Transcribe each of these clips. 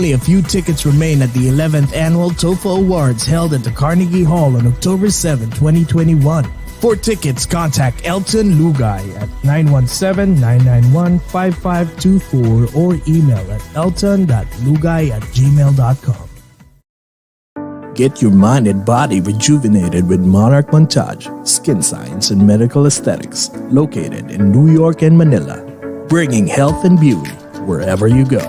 Only a few tickets remain at the 11th Annual TOEFL Awards held at the Carnegie Hall on October 7, 2021. For tickets, contact Elton Lugay at 917-991-5524 or email at elton.lugay@gmail.com. Get your mind and body rejuvenated with Monarch Montage, Skin Science and Medical Aesthetics, located in New York and Manila, bringing health and beauty wherever you go.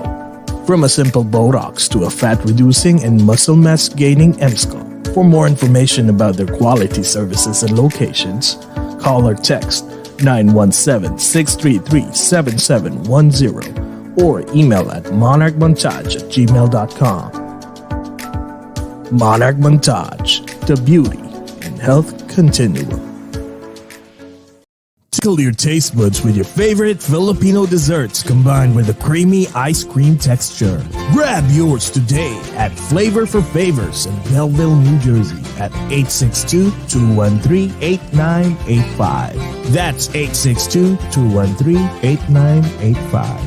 From a simple Botox to a fat-reducing and muscle mass-gaining M-Skull. For more information about their quality services and locations, call or text 917-633-7710 or email at monarchmontage@gmail.com. Monarch Montage, the beauty and health continuum. Tickle your taste buds with your favorite Filipino desserts combined with a creamy ice cream texture. Grab yours today at Flavor for Favors in Belleville, New Jersey at 862-213-8985. That's 862-213-8985.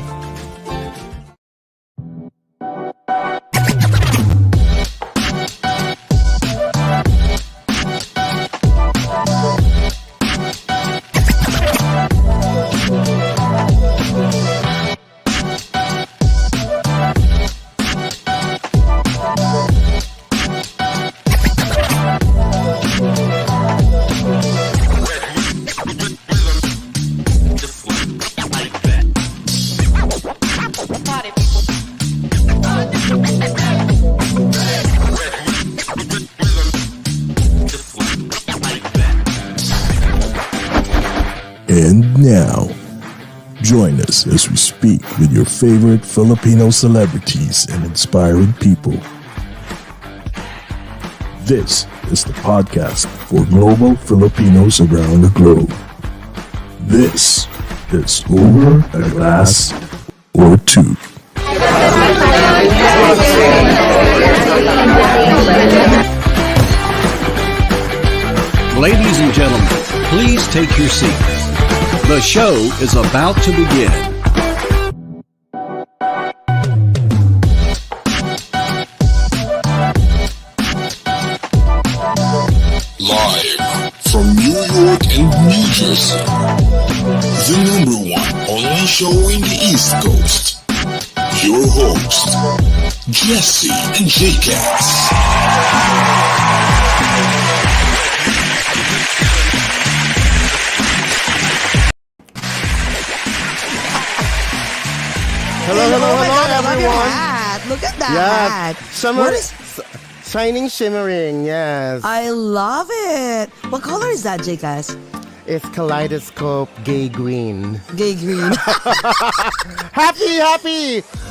And now, join us as we speak with your favorite Filipino celebrities and inspiring people. This is the podcast for global Filipinos around the globe. This is Over a Glass or Two. Ladies and gentlemen, please take your seats. The show is about to begin. Live from New York and New Jersey, the number one online show in the East Coast. Your host, Jesse and J-Cats. Hello, everyone. Look at that. Yeah, summer What is... shining, shimmering. Yes, I love it. What color is that, J-Cas? it's kaleidoscope gay green. Gay green. Happy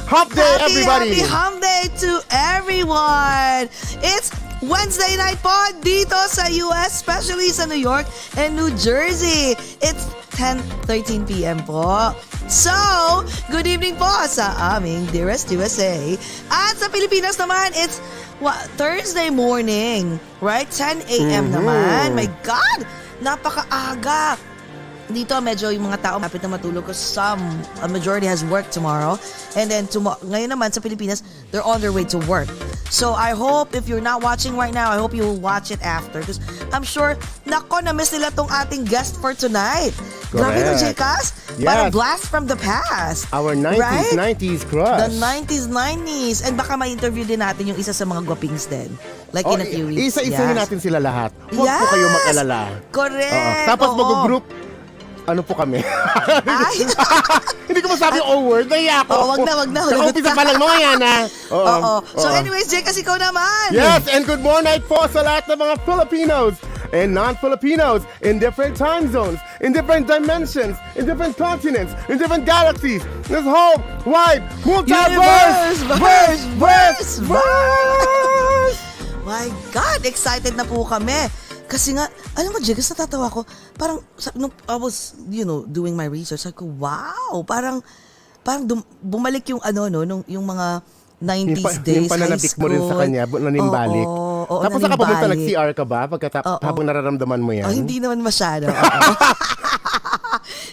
hump day, everybody. Happy hump day to everyone. It's Wednesday night pod dito sa US, especially sa New York and New Jersey. It's 10:13 p.m. po. So, good evening po sa aming dearest USA. At sa Pilipinas naman, it's Thursday morning, right? 10 a.m. naman. My God! Napakaaga. Dito, medyo yung mga tao kapit na matulog because a majority has work tomorrow. And then, ngayon naman sa Pilipinas, they're on their way to work. So, I hope if you're not watching right now, I hope you'll watch it after. Because I'm sure, na-miss nila tong ating guest for tonight. Grabe no, J-Cas? Yes. Parang blast from the past. Our 90s, right? 90s crush. The 90s. And baka ma-interview din natin yung isa sa mga gwapings din. Like in a few weeks. Isa-isahin natin sila lahat. Huwag po kayo mag-alala. Correct. Tapos mag-group, ano po kami? Hindi ko masabi yung O-word. Nahiya ako. Wag na. Sa umpisa pa lang mga yan, ha? Oo. So anyways, Jay, kasi ikaw naman. Yes, and good morning po sa lahat ng mga Filipinos and non-Filipinos in different time zones, in different dimensions, in different continents, in different galaxies. This whole wide multiverse. Verse. My God, excited na po kami. Kasi nga, alam mo, Jigas, natatawa ko. Parang, nung I was, doing my research, sabi ko, wow, parang bumalik yung yung mga 90s days, yung pananabik mo rin sa kanya, nanimbalik. Oo, tapos nakapunta nag-CR ka ba? Habang nararamdaman mo yan? Hindi naman masyado.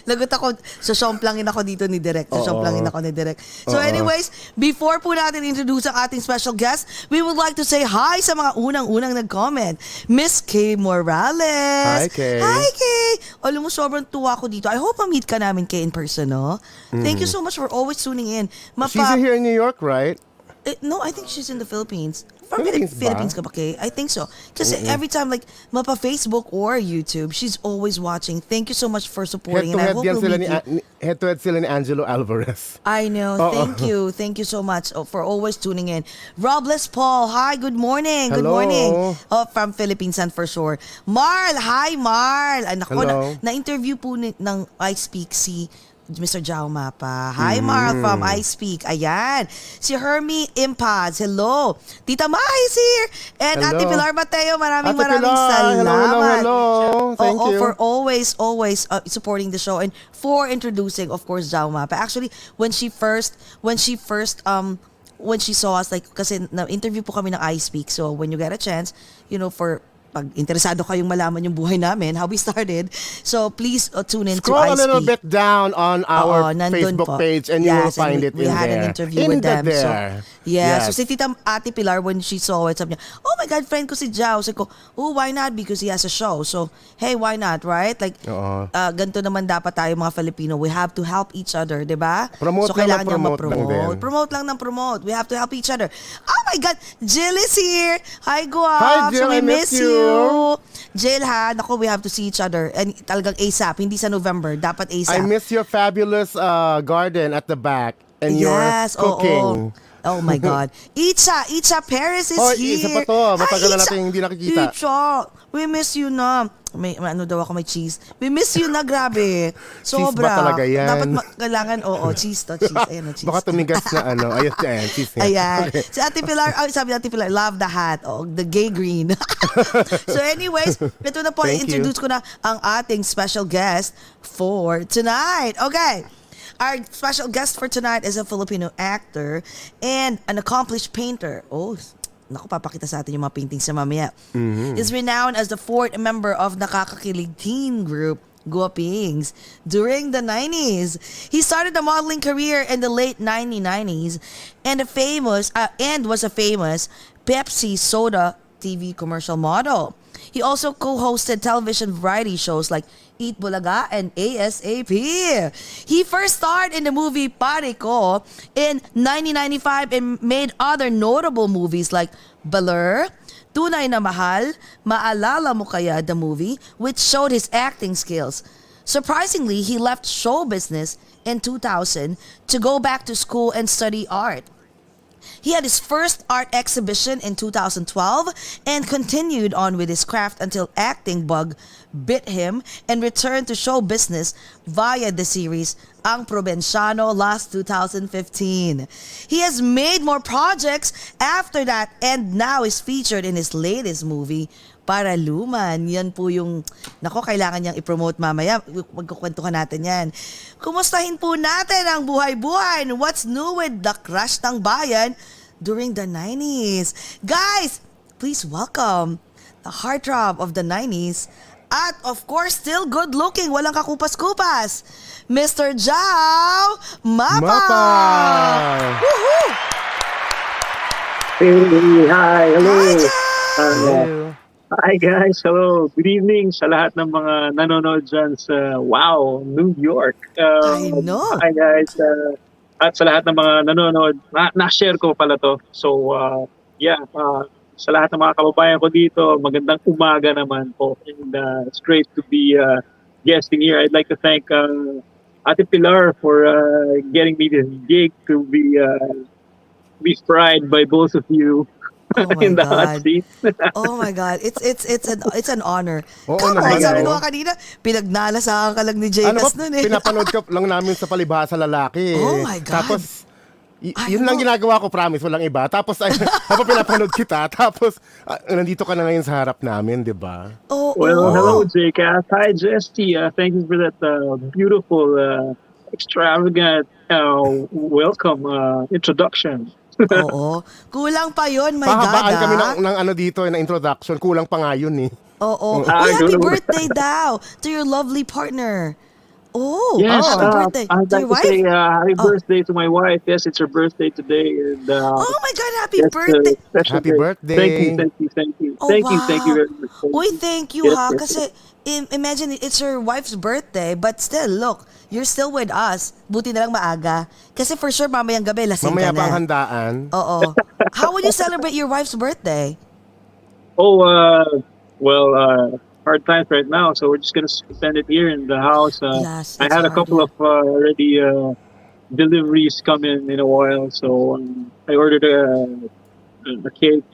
Lagot ako, sasomplangin ako dito ni Direk. Sasomplangin ako ni Direk. So anyways, before po natin introduce ang ating special guest, we would like to say hi sa mga unang-unang nag-comment. Miss Kay Morales. Hi, Kay. Hi, Kay. Alam mo, sobrang tuwa ko dito. I hope ma-meet ka namin, Kay, in person, no? Thank you so much for always tuning in. She's here in New York, right? No, I think she's in the Philippines. Philippines ka ba, Kay? I think so. Kasi every time, like, mapa-Facebook or YouTube, she's always watching. Thank you so much for supporting. And I hope we'll meet you. Head-to-head sila ni Angelo Alvarez. I know. Thank you. Thank you so much for always tuning in. Robles Paul, hi, good morning. Good Hello. morning. From Philippines and for sure. Marl, hi, Marl. Ay, nako, Hello. na-interview po ng I Speak si Mr. Jao Mapa. Hi, Marl from I Speak. Ayan. Si Hermie Impaz. Hello. Tita Mai is here. And Hello. Ate Pilar Mateo, maraming Ate Pilar, salamat. hello. Thank you. For always supporting the show and for introducing, of course, Jao Mapa. Actually, when she saw us, like, kasi na-interview po kami ng I Speak. So, when you get a chance, pag interesado kayong malaman yung buhay namin, how we started, so please tune in Scroll to I a little Speak. bit down on our Nandun Facebook po. page and you will Yes, find and it we in had there. an interview with them. There. So si Tita Ate Pilar, when she saw it, sabi niya, oh my God, friend ko si Jao. Sabi ko, oh, why not? Because he has a show. So, hey, why not, right? Like, ganito naman dapat tayo mga Filipino. We have to help each other, di ba? Promote so, lang kailangan ng niyang promote lang din. Promote lang ng promote. We have to help each other. Oh my God, Jill is here. Hi, Guap. Hi, Jill, so we I miss you. Jill, ha? Naku, we have to see each other. And talagang ASAP. Hindi sa November. Dapat ASAP. I miss your fabulous garden at the back and your cooking. Oh my God. Itcha Paris is here. Isa pa to. Matagal na natin hindi nakikita. Itcha, we miss you na. May ano daw ako, may cheese. We miss you na, grabe. Sobra. Cheese ba talaga yan? Dapat kailangan, cheese to, cheese. Ayan, cheese. Baka tumigas na ayun, cheese nga. Ayan. Okay. Si Ate Pilar, sabi ni Ate Pilar, love the hat. The gay green. So anyways, ito na po, introduce ko na ang ating special guest for tonight. Okay. Our special guest for tonight is a Filipino actor and an accomplished painter. Oh, naku, papakita sa atin yung mga paintings sa mamaya. Is renowned as the fourth member of nakakakilig teen group Guapings during the 90s. He started a modeling career in the late 1990s and was a famous Pepsi soda TV commercial model. He also co-hosted television variety shows like Eat Bulaga and ASAP. He first starred in the movie Pare Ko in 1995 and made other notable movies like Baler, Tunay na Mahal, Maalala Mo Kaya the movie, which showed his acting skills. Surprisingly, he left show business in 2000 to go back to school and study art. He had his first art exhibition in 2012 and continued on with his craft until acting bug bit him and returned to show business via the series Ang Provinciano last 2015. He has made more projects after that and now is featured in his latest movie, Paraluman. Yan po yung, kailangan niyang i-promote mamaya. Magkukwentuhan natin yan. Kumustahin po natin ang buhay-buhay. What's new with the crush ng bayan during the 90s? Guys, please welcome the heartthrob of the 90s at of course still good-looking, walang kakupas-kupas, Mr. Jao Mapa! Woohoo! Hey, hi, hello. Hi, Jao! Hi guys, hello. Good evening sa lahat ng mga nanonood dyan sa New York. I know. Hi guys. At sa lahat ng mga nanonood, na-share ko pala to. So, sa lahat ng mga kababayan ko dito, magandang umaga naman po. And it's great to be guesting here. I'd like to thank Ate Pilar for getting me this gig to be fried by both of you. Oh my in the hot God. seat. Oh my God. It's an honor. Oo Come on, naman, sabi oo. ko nga kanina, pinagnalasahan ka lang ni Ano ba, Jcas nun eh. pinapanood ka lang namin sa palibhasa lalaki. Oh my God. Tapos, yun lang ginagawa ko, promise, walang iba. Tapos, habang pinapanood kita, tapos, nandito ka na ngayon sa harap namin, di ba? Oh, Well, hello, Jcas. Hi, Jesty. Thank you for that beautiful, extravagant welcome introduction. Oo. Kulang pa yun, my God. Pahabaan kami ng dito, na introduction. Kulang pa nga yun eh. Oo. Ah, Happy good. birthday daw to your lovely partner. Oh, Yes, happy birthday I'd to your like to wife. say happy Oh, birthday to my wife. Yes, it's her birthday today, and oh my God, happy yes, a birthday. special Happy day. Thank you, birthday. thank you, thank you, Oh, thank you, thank you wow. very much. Thank Uy, you. thank you Yes, ha. yes, yes. Kasi imagine it's your wife's birthday, but still, look, you're still with us. Buti na lang maaga. Kasi for sure, mamayang gabi, lasing ka Mamaya pa ang na. handaan. Oo. How would you celebrate your wife's birthday? Oh, well, hard times right now, so we're just gonna spend it here in the house. Yes, I it's had a hard, couple yeah. of already deliveries come in a while, so I ordered a cake.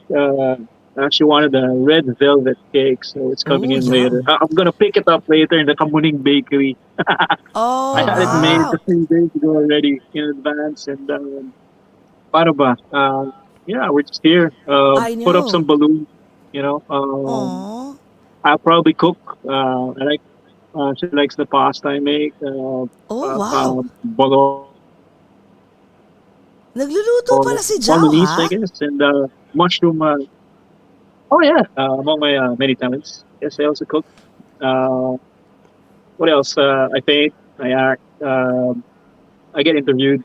I actually wanted a red velvet cake, so it's coming Oh, in later. yum. I'm gonna pick it up later in the Kamuning Bakery. I Oh, had it made Ah. wow. a few days ago already in advance, and paano ba? Yeah, we're just here. I Put up some know. balloons. You know, Oh. I'll probably cook. I like. She likes the pasta I make. Oh, wow. Nagluluto pala si Jao, Bolognese, I ha? guess, and mushroom. Oh yeah, among my many talents. Yes, I also cook. Uh, what else? I paint. I act. I get interviewed.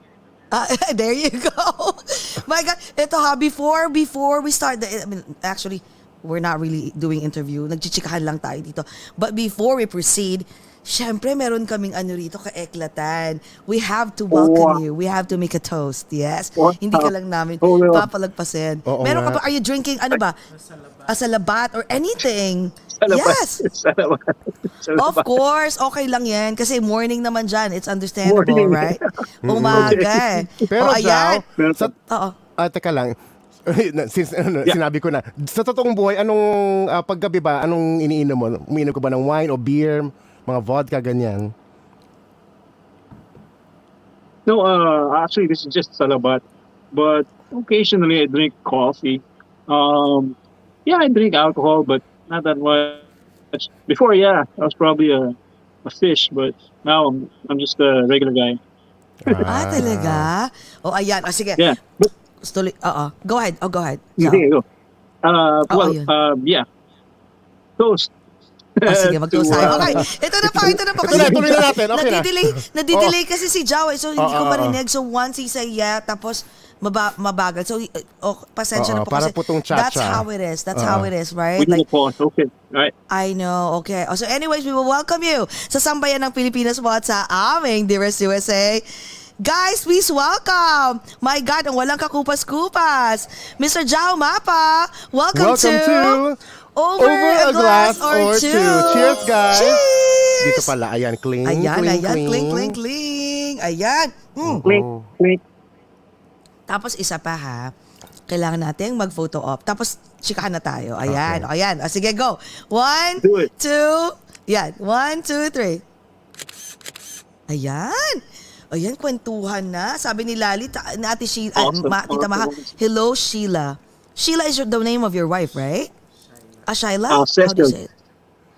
There you go. My God, ito ha, before we start I mean, actually, we're not really doing interview. Nagchichikahan lang tayo dito. But before we proceed, syempre meron kaming ano rito ka-eklatan. We have to welcome Wow! you. We have to make a toast. Yes. Wow! Hindi ka lang namin Oh well, papalagpasin. Oo Meron ka nga. ba, are you drinking, ano ba? Asalabat or anything? salamat, Yes. salamat, Of salamat. course, okay lang yan. Kasi morning naman dyan. It's understandable, Morning. right? Okay. Umaga eh. O, Pero ayan. Jao, Pero, sa, Oo. teka lang. Since yeah. sinabi ko na, sa totoong buhay, anong paggabi ba, anong iniinom mo? Umiinom ka ba ng wine o beer, mga vodka, ganyan? No, actually, this is just salabat. But occasionally, I drink coffee. Yeah, I drink alcohol, but not that much. Before, yeah, I was probably a fish, but now I'm just a regular guy. Ah, Ah. talaga? O, ayan. O, sige. Yeah, but Tuloy. Oo. Go ahead. Oh, go ahead. you So, think I go. oo, yun. Yeah, toast O, sige, to magtoast tayo. Okay. Ito na po. Ito na, tuloy na natin. Okay na. Nadidelay kasi si Jao. So, hindi ko Oo. marinig. So, once he say yeah, tapos mabagal. So, pasensya Oo, na po para kasi putong cha-cha. that's how it is. That's how it is, right? we need a Like, pause. Okay, all right. I know. Okay. So anyways, we will welcome you sa sambayan ng Pilipinas mo at sa aming Dearest USA. Guys, please welcome. My God, ang walang kakupas-kupas. Mr. Jao Mapa. Welcome to Over a Glass or Two. Cheers, guys. Cheers! Dito pala, ayan, cling, Ayan, cling, ayan. cling. Cling, cling, cling. Ayan. Click, click. Tapos isa pa ha, kailangan nating mag-photo op. Tapos chikahan na tayo. Ayan, ayan. O, sige, go. 1, Do it. 2, yan. 1, 2, 3. Ayan. Ayan, kwentuhan na. Sabi ni Lali, ni Ate Sheila, Awesome. Tita Maha, hello, Sheila. Sheila is the name of your wife, right? Sheila? How do you Cecil. say it?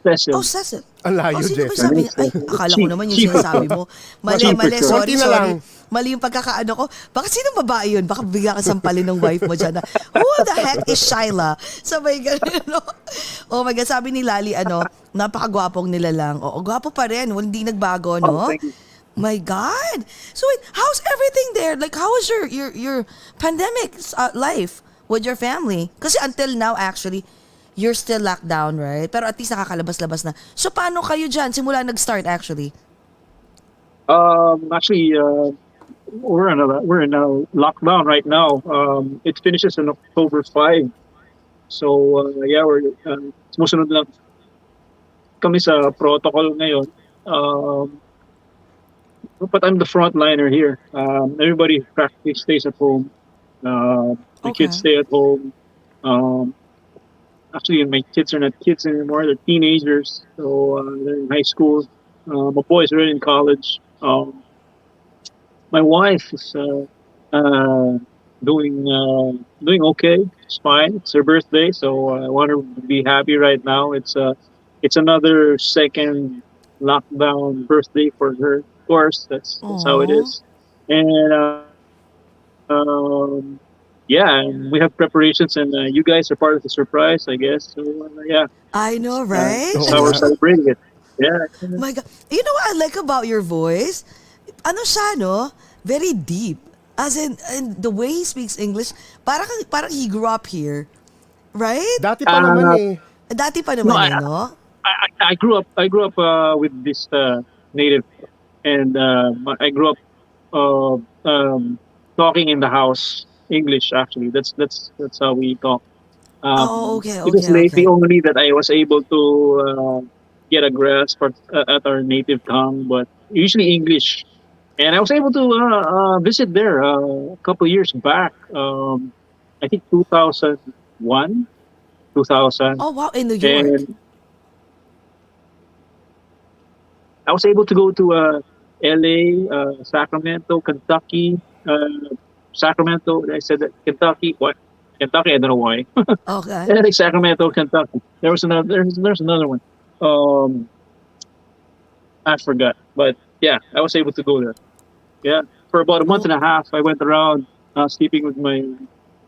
Cecil. Oh, Cecil. Ang layo, sino ba Jeff. sabi niya? Ay, akala ko naman yung Cheap. sinasabi mo. Mali, Cheap. sorry, Konti na lang. sorry. Mali yung pagkakaano ko. Baka sino babae yun? Baka bigla ka sampalin ng wife mo dyan na, who the heck is Shyla? Sabay ganun, no? Oh my God, sabi ni Lali, napakagwapong nila lang. Oo, gwapo pa rin. Hindi nagbago, no? Oh, thank you. My God. So wait, how's everything there? Like, how was your pandemic life with your family? Kasi until now, actually, you're still locked down, right? Pero at least nakakalabas-labas na. So paano kayo dyan? Simula nag-start, actually. Actually, we're in a lockdown right now. It finishes on October 5. So yeah, we're sumusunod lang kami sa protocol ngayon. But I'm the frontliner here. Everybody practically stays at home. The kids stay at home. Actually, my kids are not kids anymore. They're teenagers. So they're in high school. My boys are in college. My wife is doing okay. It's fine. It's her birthday, so I want her to be happy right now. It's another second lockdown birthday for her. Of course, that's how it Aw. is. And yeah, and we have preparations, and you guys are part of the surprise, I guess. So yeah, I know, right? that's how we're celebrating it. Yeah. My God. You know what I like about your voice? Ano siya, no? Very deep. As in the way he speaks English, parang he grew up here. Right? Dati pa naman Uh, eh. Dati pa no, naman eh, no? I grew up with this native, and I grew up uh, um, talking in the house English. Actually, that's how we talk. Oh, okay, It was okay, lately okay. only that I was able to get a grasp at our native tongue, but usually English. And I was able to visit there a couple years back. I think 2001, 2000, Oh, wow, in New York. and I was able to go to LA, Sacramento, Kentucky, Sacramento. I said that Kentucky. What? Kentucky? I don't know why. Okay. I think Sacramento, Kentucky. There was another. There's another one. Um, I forgot, but yeah, I was able to go there. Yeah, for about a month Oh, and a half, I went around sleeping with my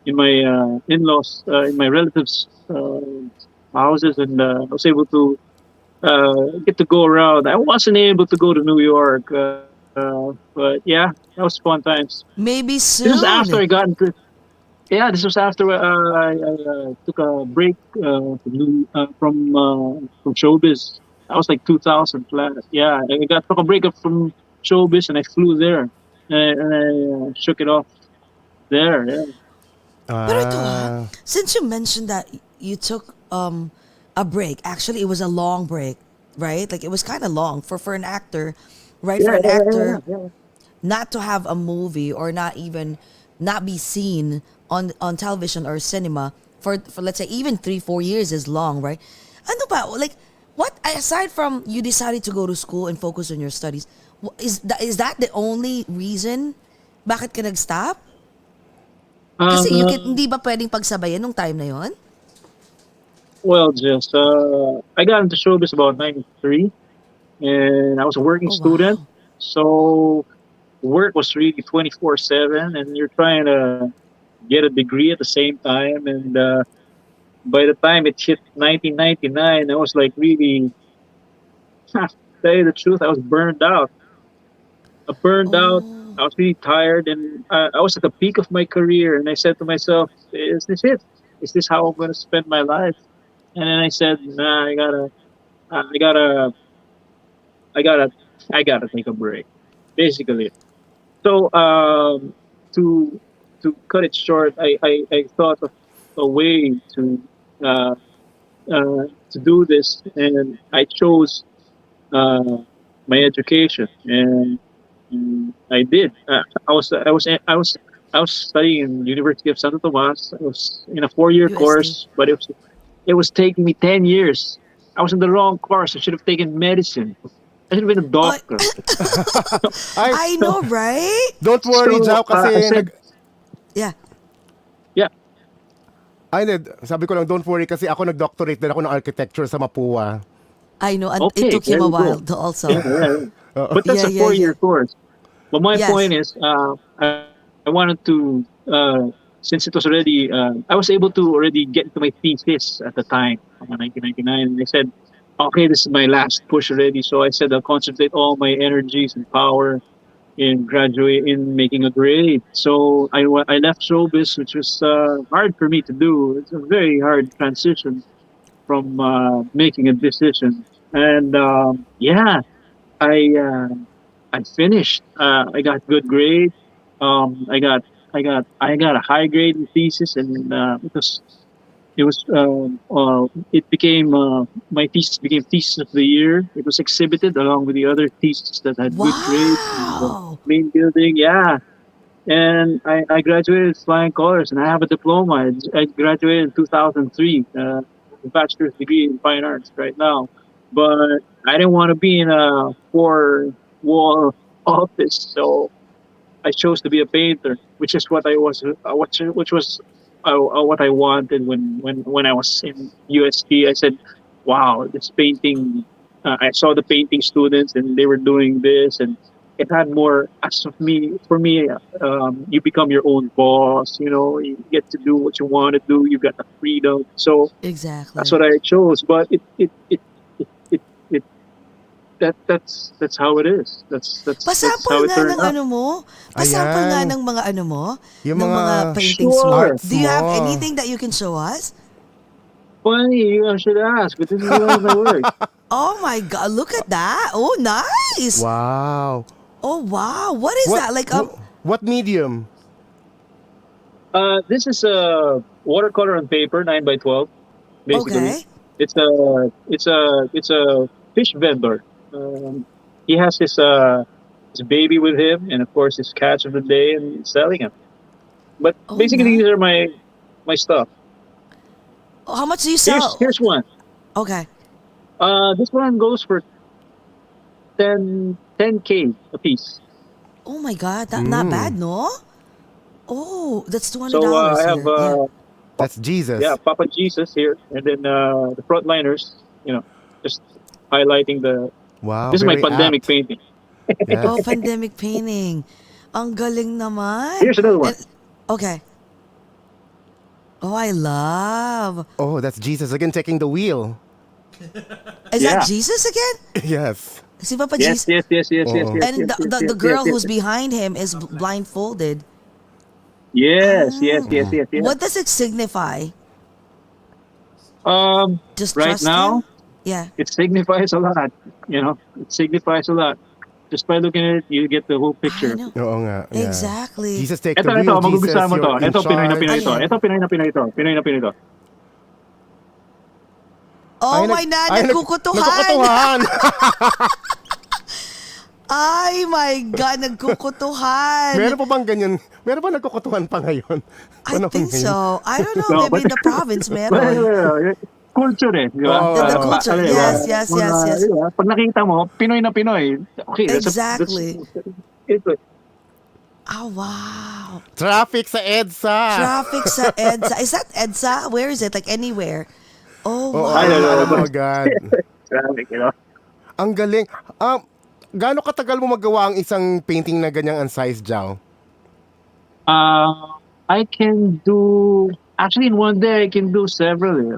in my in-laws, in my relatives' houses, and I was able to get to go around. I wasn't able to go to New York, but yeah, that was fun times. maybe This was after I soon. got into. Yeah, this was after I took a break from showbiz. That was like 2000 flat. Yeah, I got took a break up from showbiz and I flew there and I shook it off there. Yeah, Pero ito Ah. since you mentioned that you took a break, actually it was a long break, right? Like it was kind of long for an actor, right? For yeah, an yeah, yeah, actor yeah. not to have a movie or not be seen on television or cinema for let's say even 3-4 years is long, right? Ano ba, like what aside from you decided to go to school and focus on your studies, is that the only reason bakit ka nag-stop? Kasi Um, hindi ba pwedeng pagsabayan nung time na yon? well, just I got into showbiz about 93, and I was a working Oh, student, wow. so work was really 24/7, and you're trying to get a degree at the same time. And by the time it hit 1999, I was like really, to tell you the truth, I was burned out. I burned out. Oh. I was really tired, and I was at the peak of my career. And I said to myself, "Is this it? Is this how I'm going to spend my life?" And then I said, "Nah, I gotta, I gotta, I gotta take a break." Basically, so to cut it short, I thought of a way uh, to do this, and I chose uh, my education, and I did. I was studying in University of Santo Tomas. I was in a 4 year UST. course, but it was taking me 10 years. I was in the wrong course. I should have taken medicine. I should have been a Oh, doctor. Ay, I know, right? don't worry, So Jao, I kasi said, Yeah. yeah, sabi ko lang, don't worry kasi ako nag-doctorate din ako ng architecture sa Mapua. I know, and it okay, took him there a you while go. to Yeah, also. yeah, yeah. But that's Yeah, a yeah, 4 year yeah. course. But my point Yes. is, I wanted to, since it was already, I was able to already get into my thesis at the time, 1999. And I said, okay, this is my last push already. So I said, I'll concentrate all my energies and power in making a grade. So I left showbiz, which was hard for me to do. It's a very hard transition from making a decision. And yeah, I uh, I finished. I got good grade. I got a high grade in thesis, and it became my thesis became thesis of the year. It was exhibited along with the other theses that had good grades in the Wow. main building. Yeah, and I graduated with flying colors, and I have a diploma. I graduated in 2003, a bachelor's degree in fine arts right now. But I didn't want to be in a four-wall office, so I chose to be a painter, which is what I was, which was what I wanted when I was in UST. I said, "Wow, this painting." I saw the painting students, and they were doing this, and it had more. As of me, for me, you become your own boss. You get to do what you want to do. You got the freedom. So that's Exactly. what I chose. But it that's how it is. That's how Pasample it nga turned ng out. ano mo. Pasample nga Ayan. ng mga ano mo. Yung Ng mga mga paintings mo. Sure. arts Do you have mo. anything that you can show us? Funny, you should ask, but this is one of my work. Oh my God, look at that. Oh, nice. Wow. Oh, wow. What is that? Like, what medium? This is a watercolor on paper, 9 by 12. Basically, okay. it's a fish vendor. He has his baby with him, and of course his catch of the day, and he's selling them. But Oh, basically, nice. these are my stuff. How much do you Here's sell? here's one. Okay. This one goes for 10K a piece. Oh my God, that not bad, no? Oh, that's $200 So I have here. Yeah. That's Jesus. Papa Jesus here, and then the frontliners. Just highlighting the. Wow, This is my very pandemic apt. painting. Yes. Oh, pandemic painting. Ang galing naman. Here's another one. Okay. Oh, I love. Oh, that's Jesus again taking the wheel. Is Yeah. that Jesus again? Yes. Si Papa Yes, Jesus? yes. Oo. And the girl who's behind him is blindfolded. Yes. What does it signify? Just Right trust now, him? Yeah. it signifies a lot. It signifies a lot. Just by looking at it, you get the whole I picture. know. Oo nga. Yeah. Exactly. Jesus take Ito, the wheel. Jesus, magugustuhan mo to. you're in Ito, Pinoy na charge. Pinoy to. Ayan. Ito, Pinoy na Pinoy to. Pinoy na Pinoy to. Oh Ay, my God, ay, nagkukutuhan. Nagkukutuhan. Ay my God, nagkukutuhan. Meron pa bang ganyan? Meron ba nagkukutuhan pa ngayon? I Panahon think ngayon? so. I don't know, No, maybe in the province meron. Culture eh, di ba? Oo. The culture, Ano, yes, yes. di ba? Pag nakita mo, Pinoy na Pinoy, okay, Exactly. Ito. Oh, wow. Traffic sa EDSA. Traffic sa EDSA. Is that EDSA? Where is it? Like anywhere? Oh, Oo, wow. I don't know. oh my God. Traffic, Ang galing. Gaano katagal mo magawa ang isang painting na ganyang ang size, Jao? I can do actually in one day. I can do several.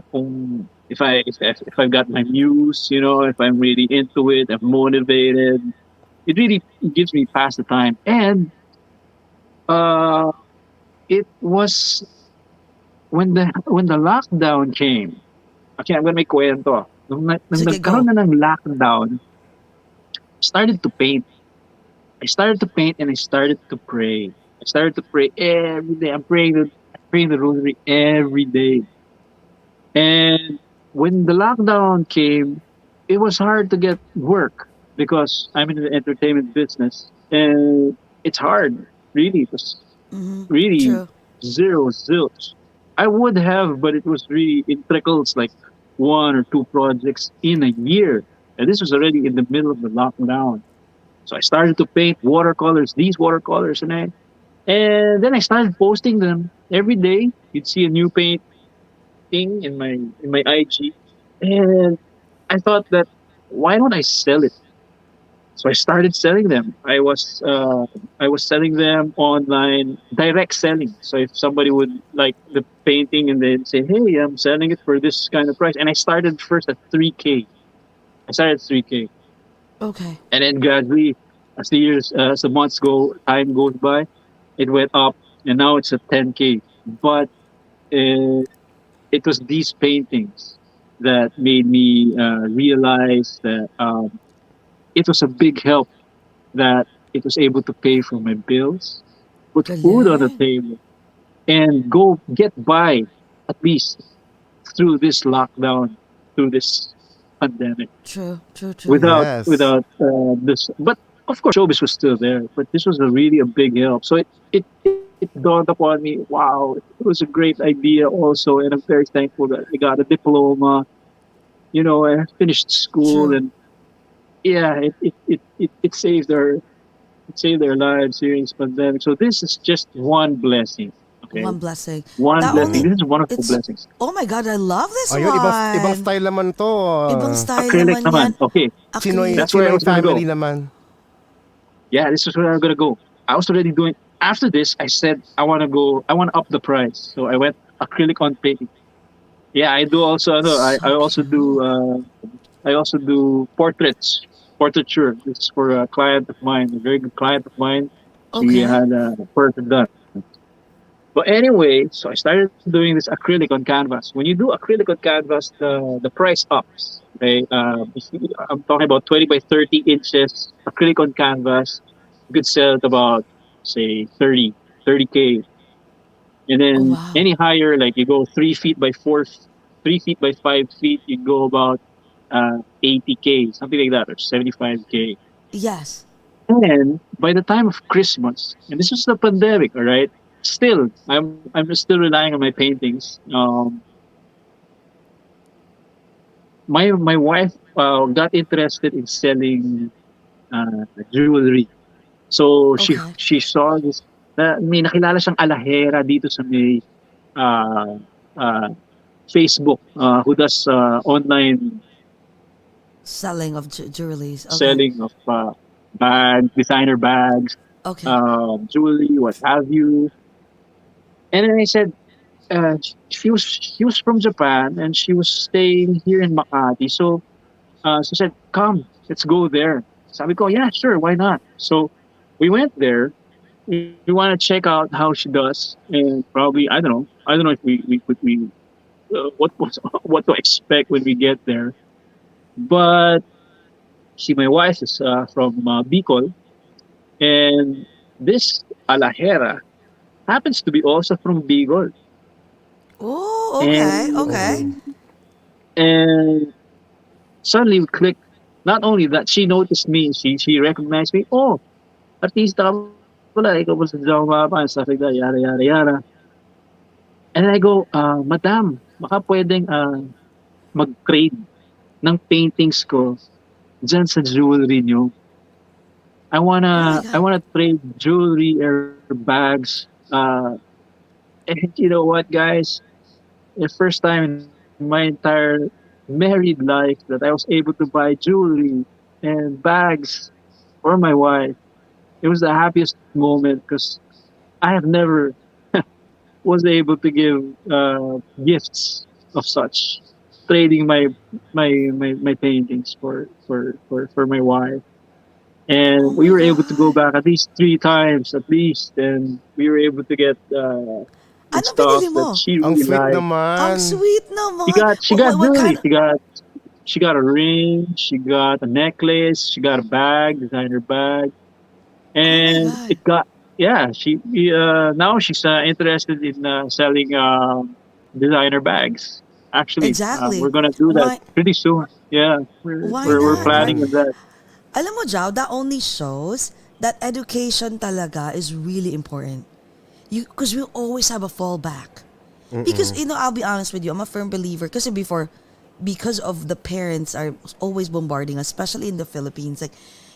If I've got my muse, if I'm really into it, I'm motivated. It really gives me past the time, and it was when the lockdown came. Okay, I'm gonna make kwento. Nung Sige, nagkaroon go. na ng lockdown, I started to paint. I started to paint and I started to pray. I started to pray every day. I'm praying the rosary every day. And when the lockdown came, it was hard to get work because I'm in the entertainment business, and it's hard. Really, it was really True. zero zilch. I would have, but it was really in trickles, like 1 or 2 projects in a year. And this was already in the middle of the lockdown. So I started to paint watercolors, these watercolors, and then I started posting them every day. You'd see a new painting in my IG, and I thought that why don't I sell it? So I started selling them. I was selling them online, direct selling. So if somebody would like the painting and then say, "Hey, I'm selling it for this kind of price," and I started first at 3K. I started at 3K. Okay. And then gradually, as the months time goes by, it went up, and now it's at 10K. But it was these paintings that made me realize that it was a big help that it was able to pay for my bills, put food on the table, and go get by at least through this lockdown, through this pandemic. True. Yes. Without this, but of course showbiz was still there, but this was really a big help. So it dawned upon me, wow, it was a great idea also, and I'm very thankful that I got a diploma. I finished school, True. and yeah, it saved their lives during this pandemic. So this is just one blessing. Okay, One blessing. one That blessing. only- This is one of the it's- blessings. Oh my God, I love this Ayun, one. ibang style naman to. Ibang style Acrylic naman yan. naman. Okay. Chinoy, That's where I Chinoy was gonna go. family naman. Yeah, this is where I'm gonna go. I was already doing. After this, I said I want to up the price. So I went acrylic on painting. Yeah, I do also. I also do portraits. portraiture. This is for a client of mine, a very good client of mine. She Okay. had a portrait done. But anyway, so I started doing this acrylic on canvas. When you do acrylic on canvas, the price ups. Okay, I'm talking about 20 by 30 inches acrylic on canvas. You could sell it about say 30K, and Oh, then wow. any higher, like you go 3 feet by 3 feet by 5 feet, you go about 80K, something like that, or 75K. Yes. And by the time of Christmas, and this was the pandemic, all right. Still, I'm still relying on my paintings. My wife got interested in selling jewelry. So Okay. she saw this. May nakilala siyang alahera dito sa may uh, uh, Facebook who does online Selling of jewelries. Okay. selling of bags, designer bags, Okay. jewelry, what have you. And then I said, she was from Japan and she was staying here in Makati. So she said, "Come, let's go there." Sabi ko, "Yeah, sure, why not?" So we went there. We want to check out how she does, and probably I don't know if we what what to expect when we get there. But my wife is from Bicol, and this alajera happens to be also from Bicol, Oh, okay. and Okay. Oh. and suddenly we clicked. Not only that, she noticed me. She recognized me. Oh, artista ka pala. Ikaw pala sa Jao Mapa and stuff like that. Yada yada yada. And then I go, Madam, baka pwedeng mag-trade ng paintings ko dyan sa jewelry nyo. I Oh my wanna I God. wanna trade jewelry or bags. And you know what, guys? The first time in my entire married life that I was able to buy jewelry and bags for my wife. It was the happiest moment because I have never was able to give gifts of such, trading my paintings for my wife. Oh And we my were able to go God. back at least 3 times at least, and we were able to get good Anong stuff binili that mo? she Ang really sweet liked. Ang naman. sweet naman. She got What jewelry. kind? She got a ring. She got a necklace. She got a bag, designer bag, Oh my and God. it got yeah. Now she's interested in selling designer bags. Actually, we're Exactly. gonna do that Why pretty soon. Yeah, we're why we're, we're not, right? planning Ayan. on that. Alam mo, Jao, that only shows that education talaga is really important. Because we always have a fallback. Because, I'll be honest with you, I'm a firm believer. Because of the parents are always bombarding us, especially in the Philippines, like,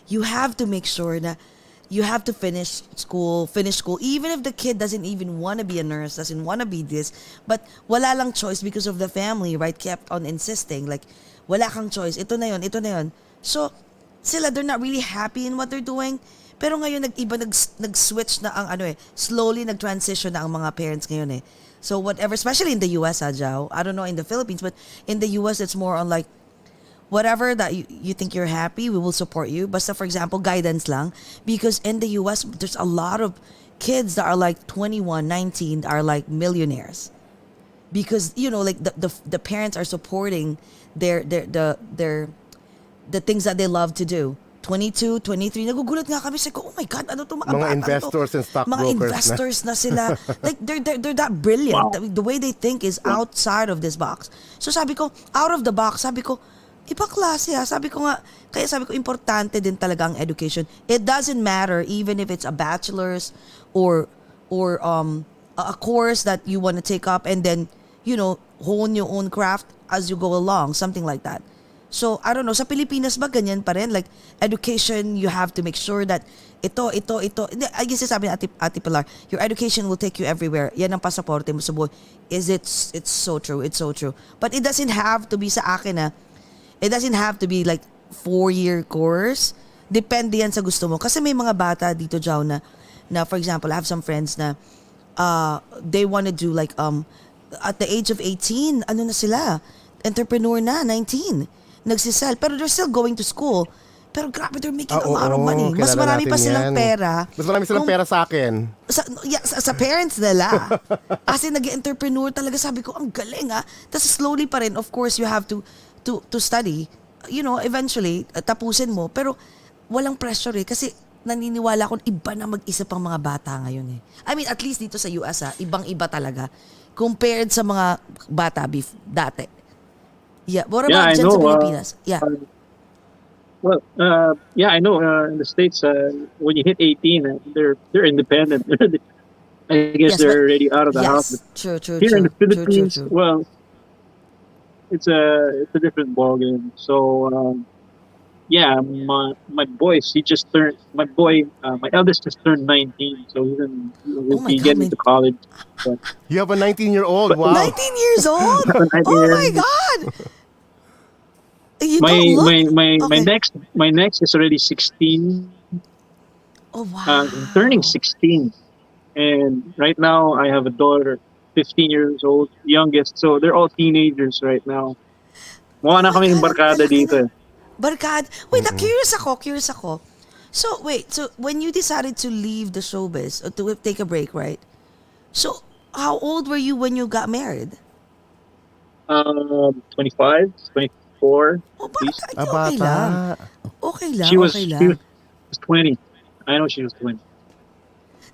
you have to make sure that you have to finish school, even if the kid doesn't even want to be a nurse, doesn't want to be this, but wala lang choice because of the family, right? Kept on insisting, like, wala kang choice, ito na yon, ito na yon. So, they're not really happy in what they're doing. Pero ngayon, nag-switch na ang slowly nag-transition na ang mga parents ngayon eh. So whatever, especially in the US, Jao, I don't know in the Philippines, but in the US, it's more on like, whatever that you think you're happy, we will support you. Basta, for example, guidance lang. Because in the US, there's a lot of kids that are like 21, 19, that are like millionaires. Because, like the parents are supporting the things that they love to do. 22, 23, nagugulat nga kami. Sabi ko, oh my God, ano to mga Mga batang to? investors and Mga stockbrokers na. investors na sila. Like, they're that brilliant. Wow. The way they think is outside of this box. So sabi ko, out of the box, sabi ko, ibang klase ha. Sabi ko nga, kaya sabi ko, importante din talaga ang education. It doesn't matter even if it's a bachelor's or a course that you want to take up and then, hone your own craft as you go along. Something like that. So, I don't know, sa Pilipinas ba ganyan pa rin? Like, education, you have to make sure that ito. I guess sabi ni Ate Pilar, your education will take you everywhere. Yan ang pasaporte mo sa buhay. It's so true, it's so true. But it doesn't have to be sa akin it doesn't have to be like 4-year course. Depende yan sa gusto mo. Kasi may mga bata dito, Jao, na for example, I have some friends na they want to do like, at the age of 18, ano na sila? Entrepreneur na, 19. Nagsisell. Pero they're still going to school. Pero grabe, they're making a lot of money. Mas kilala marami natin pa silang yan. pera. Mas marami silang pera sa akin. Sa parents nila. As in, nag-entrepreneur talaga. Sabi ko, ang galing Tapos slowly pa rin, of course, you have to study. Eventually, tapusin mo. Pero walang pressure kasi naniniwala akong iba na mag-isip ang mga bata ngayon I mean, at least dito sa US ibang-iba talaga. Compared sa mga bata dati. Yeah. What about dyan sa Pilipinas? Yeah. I know. In the States, when you hit 18, they're independent. I guess they're already out of the house. True. Here in the Philippines, True. well, it's a different ballgame. So, my boys, my eldest just turned 19, so he'll be getting to college. But, You have a 19-year-old. Wow. 19 years old? 19 Oh years. my God! You my don't look... my Okay. my next is already 16, Oh, wow. turning 16, and right now I have a daughter, 15 years old, youngest. So they're all teenagers right now. Mukha na Oh my kaming God, ang barkada lalaki dito. na. Barkad. Wait, curious ako. So, when you decided to leave the showbiz, or to take a break, right? So, how old were you when you got married? 25, 24. Oh, at least. bata. Okay lang. Okay lang, She was okay she lang. was 20. I know she was 20.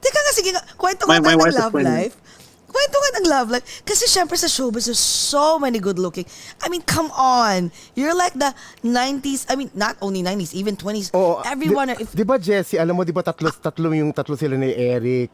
Teka nga, sige nga. Kwento My nga tayo wife ng is love 20. life. Kwento nga ng love life. Kasi syempre sa showbiz, there's so many good looking. I mean, come on. You're like the 90s. I mean, not only 90s, even 20s. Everyone. Di ba, Jessie, alam mo, di ba tatlo sila ni Eric,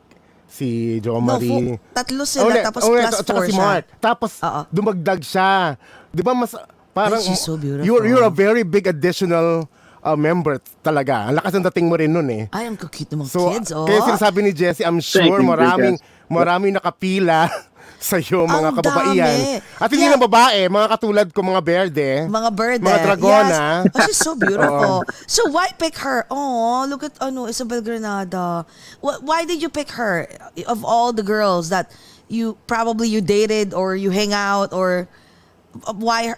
si Jo Marie. Tatlo sila, tapos plus tsaka 4 si siya. Mark. Tapos, Oo. dumagdag siya. Di ba, mas, parang, she's so beautiful. You're a very big additional member talaga. Ang lakas ng dating mo rin nun Ay, ang cute ng mga So, kids, kaya sinasabi ni Jessie, I'm sure maraming nakapila sa iyo, mga Ang kababaihan. dami. At hindi lang babae, mga katulad ko, mga berde. Mga bird. Mga dragona. Yes. Oh, she's so beautiful. So why pick her? Oh, look at Isabel Granada. Why did you pick her of all the girls that you dated or you hang out, or why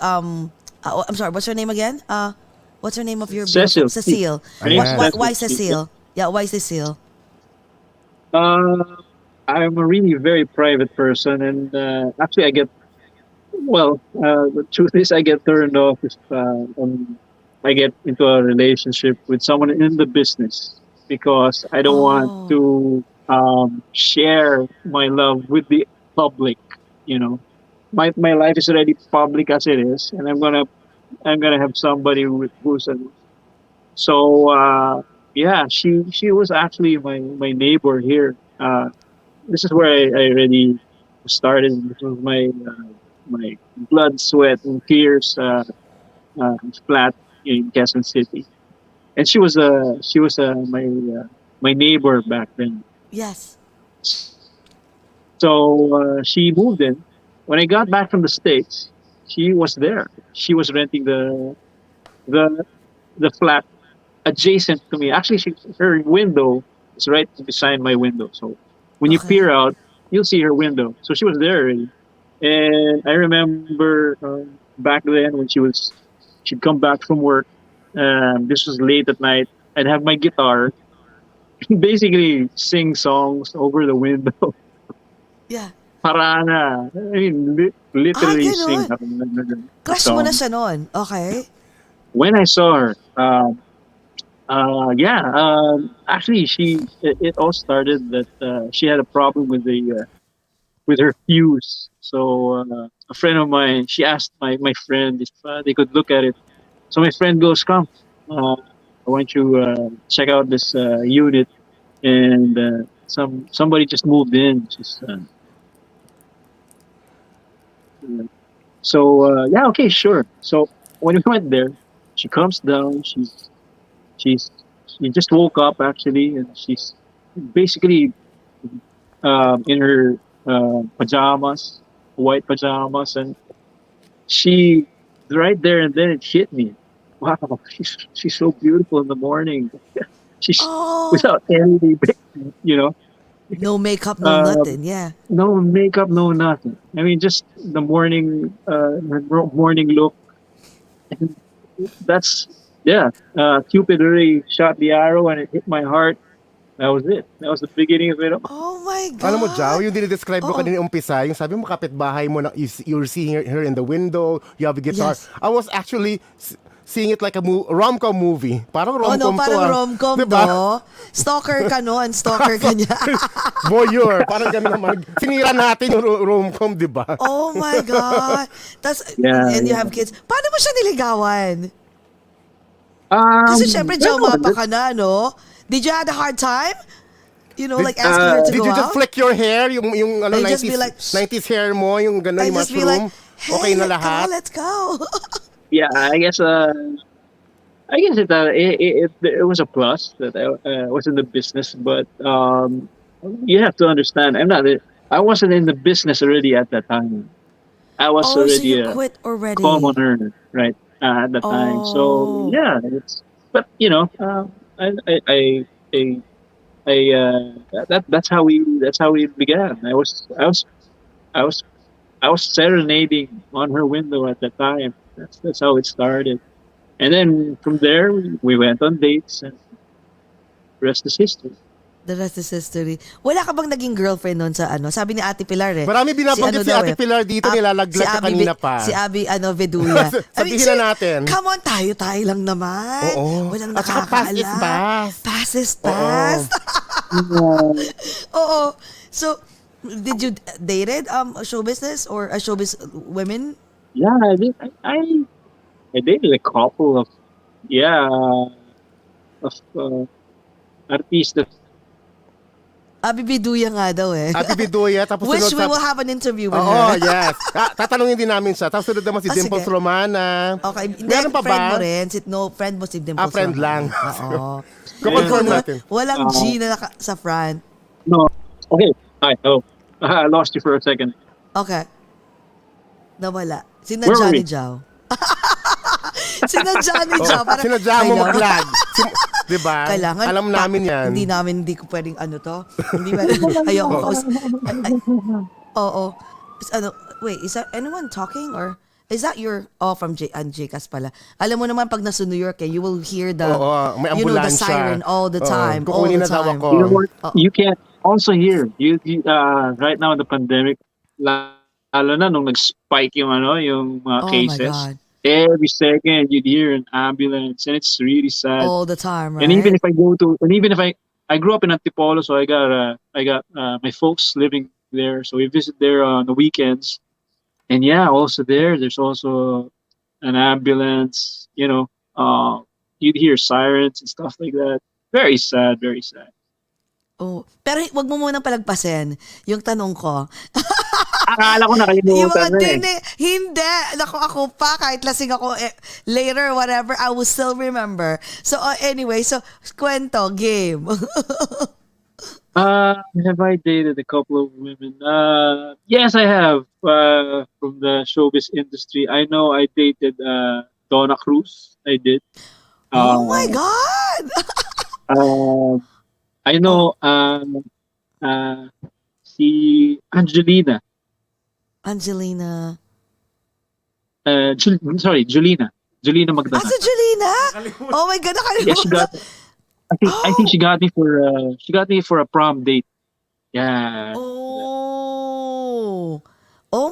I'm sorry, what's her name again? What's her name of your Cecile. Cecile. Why Cecile? Yeah, why Cecile? I'm a really very private person, and actually, the truth is, I get turned off if I get into a relationship with someone in the business, because I don't want to share my love with the public. My life is already public as it is, and I'm gonna have somebody who's she was actually my neighbor here. This is where I already started. This was my blood, sweat, and tears flat in Quezon City, and she was my neighbor back then. Yes. So she moved in. When I got back from the States, she was there. She was renting the flat adjacent to me. Actually, her window is right beside my window. So when you peer out, you'll see her window. So she was there already. And I remember back then when she'd come back from work. This was late at night. I'd have my guitar, basically sing songs over the window. Yeah. Parana. I mean, literally sing. Crush mo na siya noon. Okay. When I saw her, actually, it all started that she had a problem with her fuse. So a friend of mine, she asked my friend if they could look at it. So my friend goes, "Come, I want you check out this unit." And somebody just moved in. Okay, sure. So when we went there, she comes down. She just woke up actually, and she's basically in her pajamas, white pajamas, and she right there and then it hit me. Wow, she's so beautiful in the morning. She's without any, No makeup, no nothing. Yeah. no makeup, no nothing. I mean, just the morning, her morning look. And that's Cupid really shot the arrow and it hit my heart. That was it. That was the beginning of it all. Oh my God. Alam mo, Jao, yung dinidescribe mo Oo. kanina umpisa, yung sabi mo kapitbahay mo, you're seeing her in the window, you have a guitar. Yes. I was actually seeing it like a rom-com movie. Parang Oh rom-com no, to. parang rom-com Diba? to. Stalker ka no, and stalker ka niya. Voyeur. Parang gano'n naman. Sinira natin yung rom-com, di ba? Oh my God. And you have kids. Paano mo siya niligawan? Kasi syempre, Jao Mapa ka na, no? Did you have a hard time? You know, like asking her to Did go you just out? flick your hair? Yung ano, I just 90s, be like, 90s hair mo, yung gano'n, I yung just be like, mushroom. hey, Okay na lahat? let's go. Yeah, I guess it was a plus that I was in the business, but you have to understand, I wasn't in the business already at that time. I was Oh, so already you a quit already. commoner, right, at the time. So Oh. yeah, but you know, that's how we began. I was serenading on her window at the time. That's how it started. And then from there, we went on dates, and the rest is history. The rest is history. Wala ka bang naging girlfriend noon sa ano? Sabi ni Ate Pilar eh. Marami binabanggit si daw Ate Pilar dito, nilalaglag ka kanina pa. Si Abby, Veduya. Sabihin na natin. Come on, tayo lang naman. Oo. Walang At saka pass is nakakaalam. pass. Pass is pass. Oo. So, did you dated show business or showbiz women? Yeah, I did. I dated a couple of artistas. Abby Veduya nga daw eh. Ate Bidoya, tapos Which sunod we will have an interview with Oo, her. yes. Tatanungin din namin siya. Tapos sunod naman si Dimples sige. Romana. Okay. Hindi, Meron pa friend ba? mo rin. Friend mo si Dimples. Friend lang. Oo. Confirm natin. Walang G na sa front. No. Okay. Hi. Oh, I lost you for a second. Okay. Nawala. Where were Sinadya ni we? Jao. Sinadya ni Jao. Parang, Sinadya mo hello? mag-lag. Diba? Kailangan. Alam namin yan. Hindi ko pwedeng hindi ba? Ayoko kaus. Oo. Wait, is that anyone talking or is that your from Jcas pala? Alam mo naman pag nasa New York you will hear the may the ambulansya. siren all the time. All Kukunin the na daw time. ako. You know what? You can also hear right now in the pandemic, lalo na nung nag-spike yung yung Oh my cases. God. Every second you'd hear an ambulance, and it's really sad. All the time, right? And even if I grew up in Antipolo, so I got my folks living there, so we visit there on the weekends. And yeah, also there's also an ambulance. You'd hear sirens and stuff like that. Very sad, very sad. Oh, pero wag mo munang palagpasin yung tanong ko. Akala ko Yung nakalimutan mga na eh. hindi. Ako pa, kahit lasing ako later, whatever, I will still remember. So, anyway, kwento, game. Have I dated a couple of women? Yes, I have. From the showbiz industry, I know I dated Donna Cruz. I did. Oh my God! I know si Angelina. Angelina. Julina. Julina Magdana. Si Julina? Oh my God, Yeah, she nakalimutan. got. I think she got me for a prom date. Yeah. Oh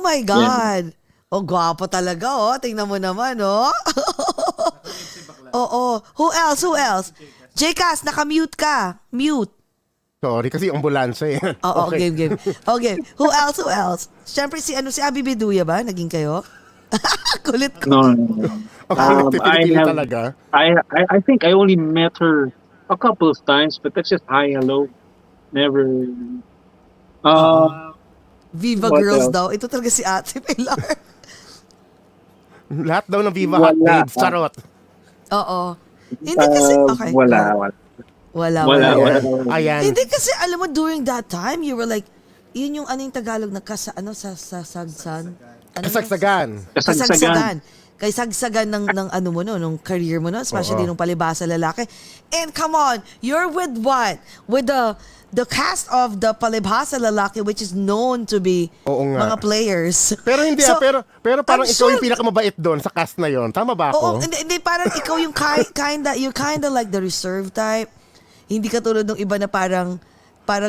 my God. Oh, gwapo talaga, oh. Tingnan mo naman, oh. Oo. Who else? Jcas, naka-mute ka. Mute. Sorry, kasi yung ambulansya eh. Oo, Okay. game. Okay. Who else? Siyempre, si Abby Veduya ba? Naging kayo? Kulit ko. No. Okay, I Pilipino have. talaga. I think I only met her a couple of times, but that's just hi, hello. Never. Viva What Girls else? daw. Ito talaga si Ate Pilar. Lahat daw ng Viva Hot Wala. Babes. Charot. Oo. Hindi kasi, okay. Wala. Wala. Ayan. Hindi kasi, alam mo, during that time, you were like, yun yung anong Tagalog na sagsan? Kasagsagan. Kasagsagan. kay sagsagan ng ano mo no, nung career mo no, especially Oo. nung Palibhasa Lalaki. And come on, you're with what? With the cast of the Palibhasa Lalaki, which is known to be Oo nga. mga players. Pero hindi So, pero parang I'm ikaw yung sure- pinakamabait doon sa cast na yon. Tama ba Oo, ako? hindi parang ikaw yung you're kinda like the reserved type. Hindi katulad ng iba na parang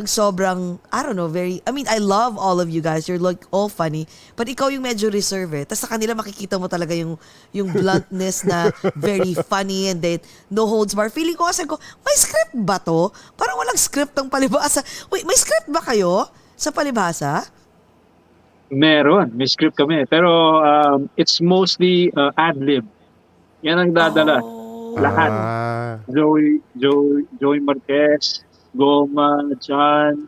sobrang, I don't know, I love all of you guys. You're like all funny. But ikaw yung medyo reserved eh. Tapos sa kanila makikita mo talaga yung bluntness na very funny and then no holds bar. Feeling ko kasi may script ba to? Parang walang script ng Palibhasa. Wait, may script ba kayo sa Palibhasa? Meron, may script kami. Pero it's mostly ad-lib. Yan ang dadala. Oh. Lahat. Joey Marquez, Goma, John,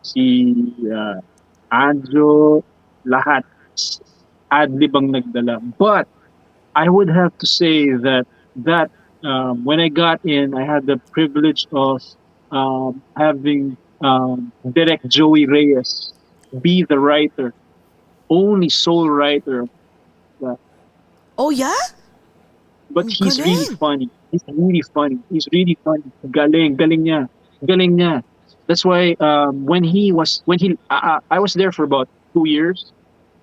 si Anjo, lahat. Ad-lib ang nagdala. But I would have to say that when I got in, I had the privilege of having Direct Joey Reyes be the writer, only sole writer. Oh yeah? But Ang he's galing. really funny. He's really funny. Galing niya. That's why I was there for about 2 years,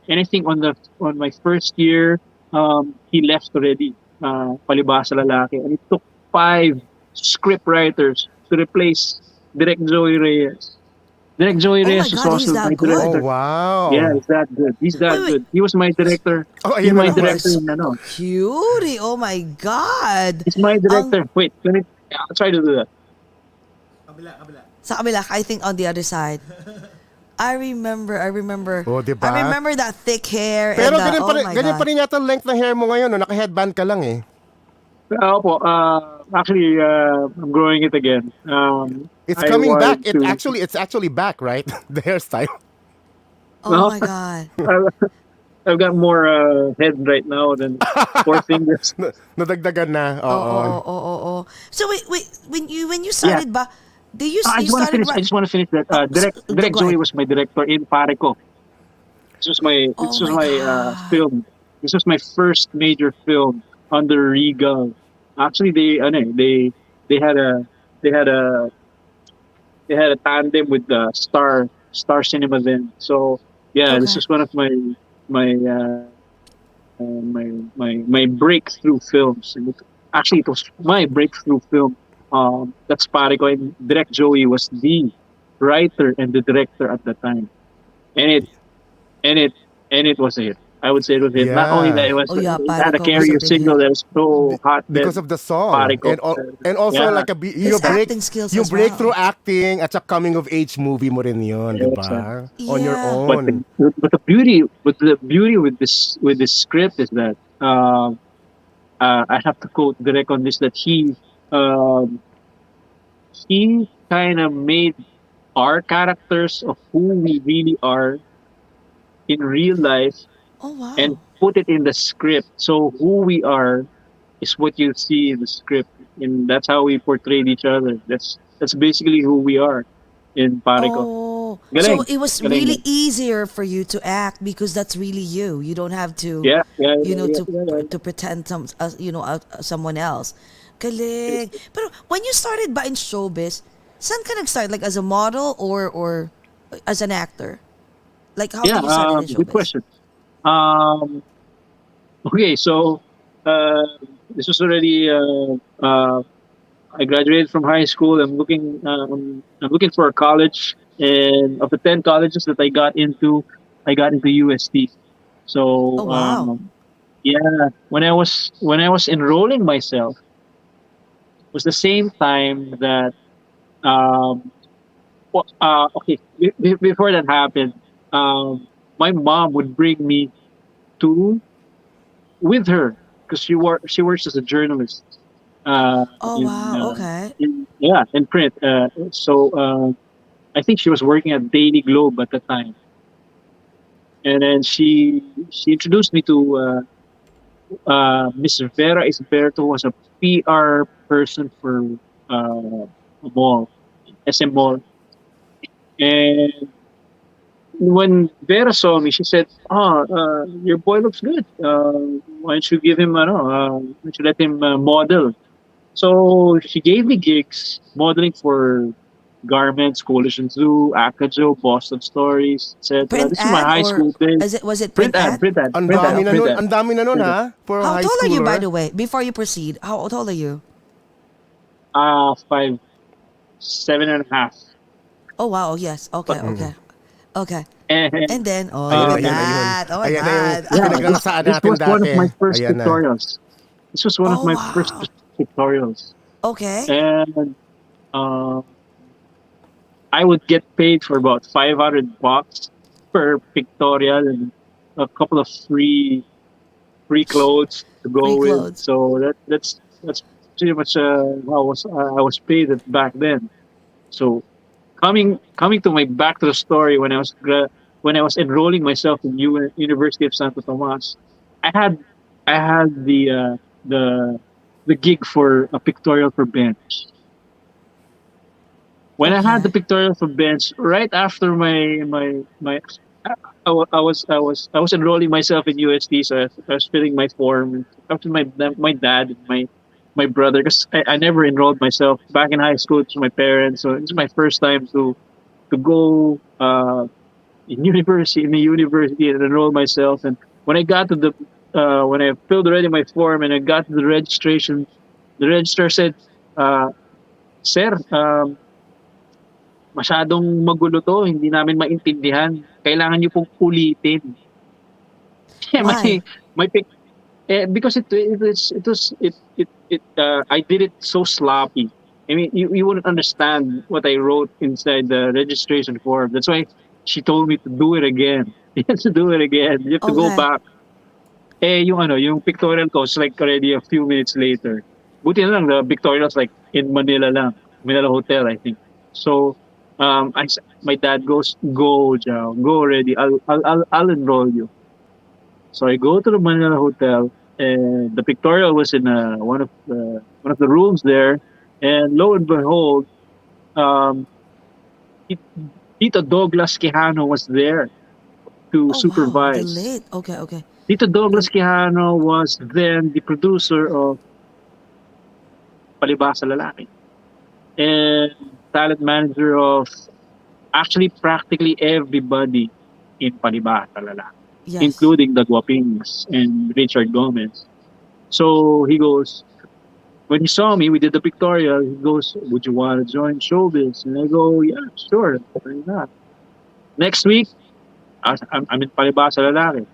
and I think on my first year, he left already. Palibhasa Lalaki, and it took 5 script writers to replace Direct Joey Reyes. Direct Joey Oh my Reyes was God, also he's that my good? director. Oh, wow. Yeah, he's that good. Wait. Good. He was my director. Oh, He's ayun my na naman. director in ano. Cutie. Oh my God. He's my director. Wait, I'll try to do that. Sa kabila, I think on the other side. I remember. Oh, diba? I remember that thick hair. Pero and ganyan pa rin yata length ng hair mo ngayon, no? Naka-headband ka lang eh. Opo, actually, I'm growing it again. It's I coming back. wanted It's actually back, right? The hairstyle. Oh my God. I've got more head right now than 4 fingers. Nadagdagan na. Oo. Oo. So wait, when you started ba, you I just want to started finish. I just want to finish that. Direct go Joey ahead. was my director in Parico. This was my God. film. This was my first major film under Regal. Actually, they had a tandem with Star Cinema then. So yeah, this Okay. was one of my my breakthrough films. And actually, it was my breakthrough film. That's Parico, and Direct Joey was the writer and the director at the time, and it was a hit. I would say it was a hit. Not Yeah. only that, it had a Parico was carrier a big signal hit. that was so hot Because then. of the song. Parico. And also Yeah. like His acting skills yung as breakthrough well. acting at sa coming of age movie mo rin yun, di ba? On your Yeah. own. But the beauty with this script is that I have to quote Direk on this, that he kind of made our characters of who we really are in real life Oh wow. and put it in the script. So who we are is what you see in the script, and that's how we portrayed each other. That's basically who we are in Parico. Oh, Galing. so it was Galing. really easier for you to act because that's really you. You don't have to, Yeah. to pretend someone else. Galing. Pero when you started ba in showbiz, saan ka nag-start? Like as a model or as an actor? Like how did you start in showbiz? Good question. Okay, so this was already. I graduated from high school. I'm looking for a college, and of the 10 colleges that I got into UST. So Oh, wow. yeah, when I was enrolling myself, was the same time that okay, before that happened, my mom would bring me with her because she works as a journalist. Oh wow. Okay. In print. So I think she was working at Daily Globe at the time, and then she introduced me to Miss Vera Isberto, who was a PR person for a mall, SM Mall, and when Vera saw me, she said, "Oh, your boy looks good. Why don't you give him, why don't you let him model?" So she gave me gigs modeling for Garments, Coalition Zoo, Akajo, Boston Stories, etc. Print This is my ad high or school days. was it print ad? Ang Print dami ad, na print nun, ad. ang dami na nun Print ad. ha, for a How high tall are you, by schooler. the way? Before you proceed, how tall are you? 7.5. Oh wow, yes. Okay, But okay. Okay. And and then, oh, look Ayun, at ayun, ayun. that. Oh my Ayan na yung God. yeah, pinaglalasaan this natin was one of dati. my first Ayan na. pictorials. This was one of Oh my first wow. pictorials, Okay. and uh, I would get paid for about $500 per pictorial and a couple of free clothes to Free go with. clothes. So that's pretty much how I was paid back then. So coming to my back to the story when I was enrolling myself in University of Santo Tomas, I had I had the the gig for a pictorial for bench. When I had the Okay. pictorial for bench, right after my I was enrolling myself in UST, so I was filling my form. After my dad and my brother, because I never enrolled myself back in high school to my parents, so it's my first time to go in the university and enroll myself. And when I got to the when I filled already my form and I got to the registration, the registrar said, uh, "Sir, masyadong magulo 'to, hindi namin maintindihan. Kailangan niyo pong ulitin." Yeah, Why? my pic because I did it so sloppy. I mean, you wouldn't understand what I wrote inside the registration form. That's why she told me to do it again. You have to do it again. You have to go Okay. back. Yung pictorial ko is like already a few minutes later. Buti na lang, the pictorial's like in Manila lang. Manila Hotel, I think. So, my dad goes, "Go, Jao, go already. I'll enroll you." So I go to the Manila Hotel, and the pictorial was in one of the rooms there, and lo and behold, um, Ti- Tito Douglas Quijano was there to Oh wow, the supervise. late. Okay, okay. Tito Douglas The Quijano was then the producer of Palibasa Lalaki and talent manager of actually practically everybody in Palibasa Lalaki, yes. including the Guapings and Richard Gomez. So he goes, when he saw me, we did the pictorial. He goes, "Would you want to join showbiz?" And I go, "Yeah, sure. Why not?" Next week, I'm in Palibasa Lalaki.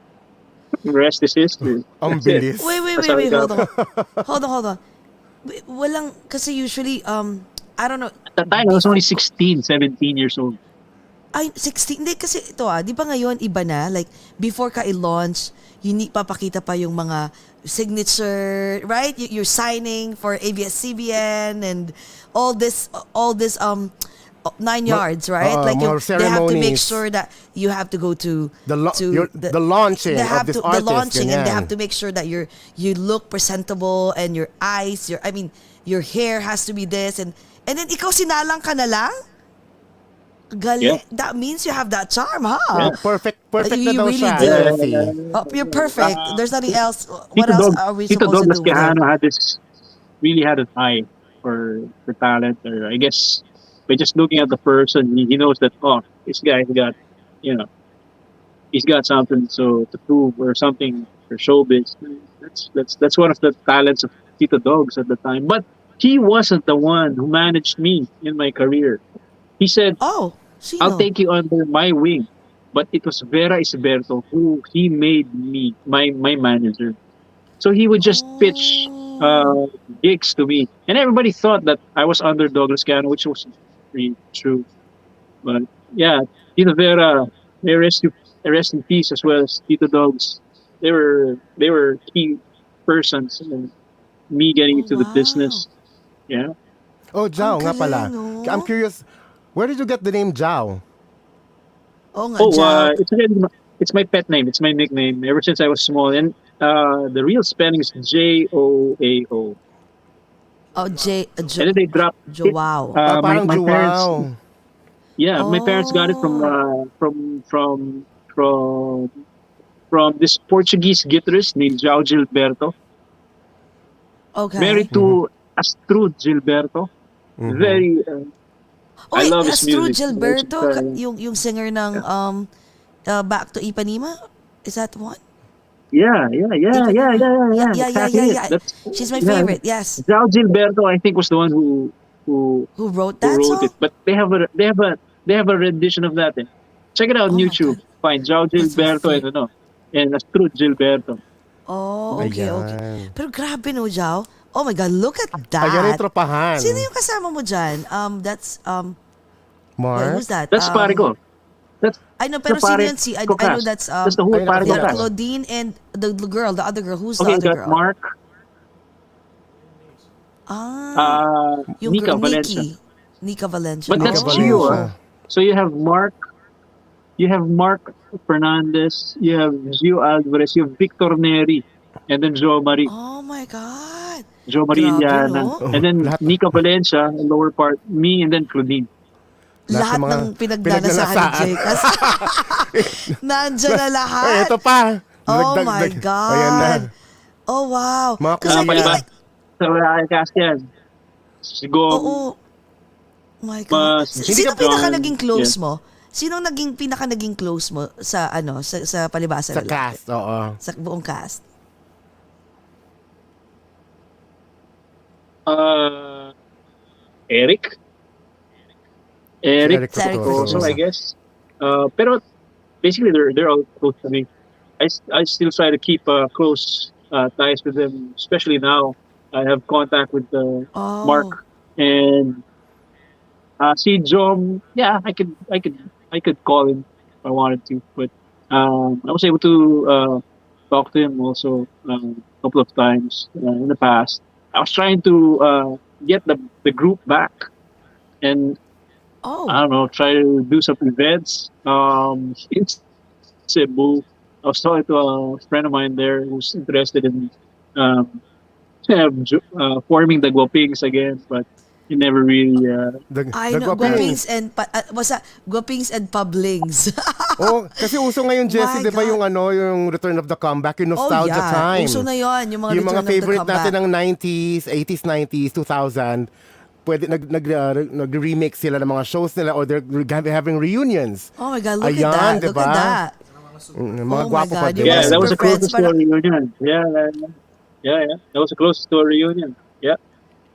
The rest is history. Ang That's it. bilis. Wait, wait, That's wait, how I wait. got. Hold on. Hold on, hold on. Walang, kasi usually, I don't know, At that time, I was only 16, 17 years old. ay, 16. Hindi, kasi ito di ba ngayon, iba na? Like, before ka i-launch, papakita pa yung mga signature, right? You're signing for ABS-CBN and all this, 9 yards, right? Like, mga they have to make ceremonies. sure that you have to go to The launching they have of this to artist. the launching, and they ganyan. have to make sure that you look presentable, and your eyes, your hair has to be this, and then ikaw sinalang ka na lang. Yeah. That means you have that charm, huh? Yeah. Perfect You na daw really siya. do. Jessie. Oh, you're perfect. There's nothing else. What Tito else Dog, are we Tito supposed to Douglas do with it? Quijano really had an eye for talent, or I guess by just looking at the person, he knows that, oh, this guy got, you know, he's got something to prove or something for showbiz. That's one of the talents of Tito Dogs at the time. But he wasn't the one who managed me in my career. He said, Oh, "I'll sino? take you under my wing." But it was Vera Isberto who he made me my manager. So he would just pitch Oh. gigs to me, and everybody thought that I was under Douglas Cano, which wasn't really true. But yeah, Tito Vera, they rest in peace, as well as Tito Dogs. They were key persons in me getting Oh, into the wow. business. Yeah. Oh, Ang Jao nga pala. galing, I'm no? curious, where did you get the name Jao? Oo nga, Oh, Jao. it's my pet name. It's my nickname ever since I was small, and the real spelling is Joao. Oh, And then they dropped it. Joao. Parang My parents, Joao. Yeah, my parents got it Oh, from this Portuguese guitarist named Jao Gilberto, married okay. to Astrud Gilberto. Very, Oh, I wait, love his Astro music. Gilberto, yung singer ng Back to Ipanema? Is that the one? Ipanema. Yeah, yeah, yeah, Exactly yeah, it. yeah. That's She's my yeah. favorite. Yes. Jao Gilberto, I think, was the one who Who wrote who that wrote song? it. But they have a rendition of that. Eh. Check it out on Oh my YouTube. God. Find Jao That's my Gilberto favorite. and Astrud Gilberto. Oh, okay, okay. Ayan. Pero grabe no, Jao. Oh my God, look at Ayan yung that. tropahan. Sino yung kasama mo dyan? That's, wait, Mark? who's that? That's pare ko. That's I know, the pero sino pare yun? I ko know cast. that's, That's the whole Ayun, pare ko yeah, nakakita. cast. Claudine and the girl, the other girl. Who's the Okay, other got girl? Mark, Ah, yung Nika girl, Valencia. Nika Valencia. But Nika that's Gio. Valencia. So you have Mark Fernandez, you have Gio Alvarez, you have Victor Neri, and then Oh my God. Joe Marie Grabe, Iliana, no? and then Lahat, Nika Valencia, lower part, me, and then Claudine. lahat Lahat ng mga ng pinagnanasahan ni pinagnanasaan. Jake. Nandiyan na Ay, lahat. ito pa. Oh Dagdag- my Ayan na. God. Oh, wow. Mga Kasi kuya. Diba? like, So wala kang cast yan. Si Gom, oo. My God. Hindi Sino ka pinaka John, naging close yeah. mo? Sino pinaka naging close mo sa sa palibasa Sa lalaki? cast, oo. Sa buong cast? Eric. Eric Sa Eric Also, Fructuoso. I guess. Pero basically, they're all close to me. I still try to keep close ties with them, especially now. I have contact with Oh. Mark and see Jom. Yeah, I could call him if I wanted to, but I was able to talk to him also a couple of times in the past. I was trying to get the group back and I Oh. don't know, try to do some events. In Cebu, I was talking to a friend of mine there who's interested in um, forming the Guapings again, but he never really. I know, Dagwaping. guwapings and basta guwapings and pablings. Oh, kasi uso ngayon, Jessie, My di ba God. yung Return of the Comeback, yung Oh nostalgia yeah, time. uso na yon yung mga Yung Return mga of the favorite Comeback. natin ng 90s, 80s, 90s, 2000, pwede nag-remake sila ng mga shows nila or they're having reunions. Oh my God, look Ayan, at that. Look diba? at that. Mga Oh my gwapo pa God, din. yung Yeah, mga that was super a friends closest to a para- reunion. Yeah. That was a closest to a reunion. Yeah,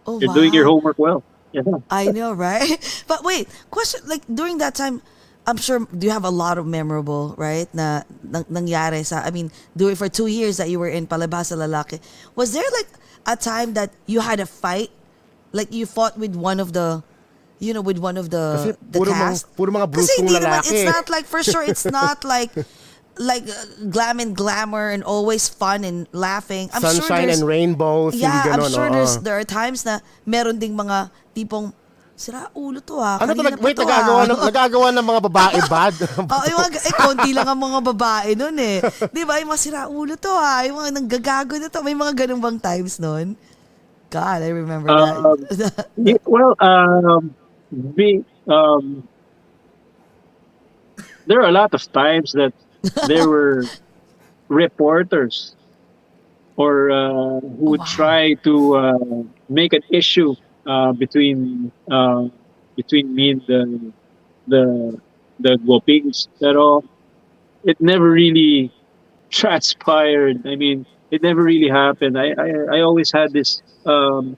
Oh you're doing your wow. homework well. Yeah. I know, right? But wait, question, like during that time, I'm sure do you have a lot of memorable, right? Nangyari sa, I mean, do it for 2 years that you were in Palabasa Lalaki. Was there like a time that you had a fight? Like you fought with one of the, with one of Kasi the cast? puro mga Kasi brusong hindi naman, lalaki. it's not like, for sure, it's not like glam and glamour and always fun and laughing. I'm sure Sunshine there's, and rainbows, yeah, hindi I'm ganon. sure oo. there are times na meron ding mga tipong, sira ulo to ah. Ano to, Kanina pa wait, to, nagagawa ng mga babae bad? Oh, yung mga, konti lang ang mga babae nun eh. Di ba? Yung mga sira ulo to ah. Yung mga nanggagago na to. May mga ganun bang times nun? God, I remember that. Yeah, well, we, there are a lot of times that there were reporters or who would Wow. try to make an issue between me and the Guapings. Pero it never really transpired. I mean, it never really happened. I always had this. Um,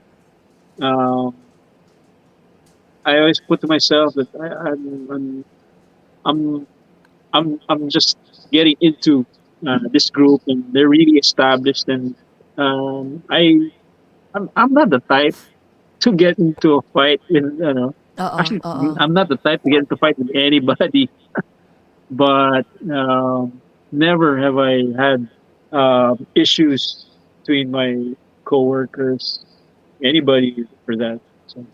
I always put to myself that I'm I'm just getting into this group and they're really established and I'm not the type to get into a fight with actually I'm not the type to get into a fight with anybody but never have I had issues between my coworkers anybody for that so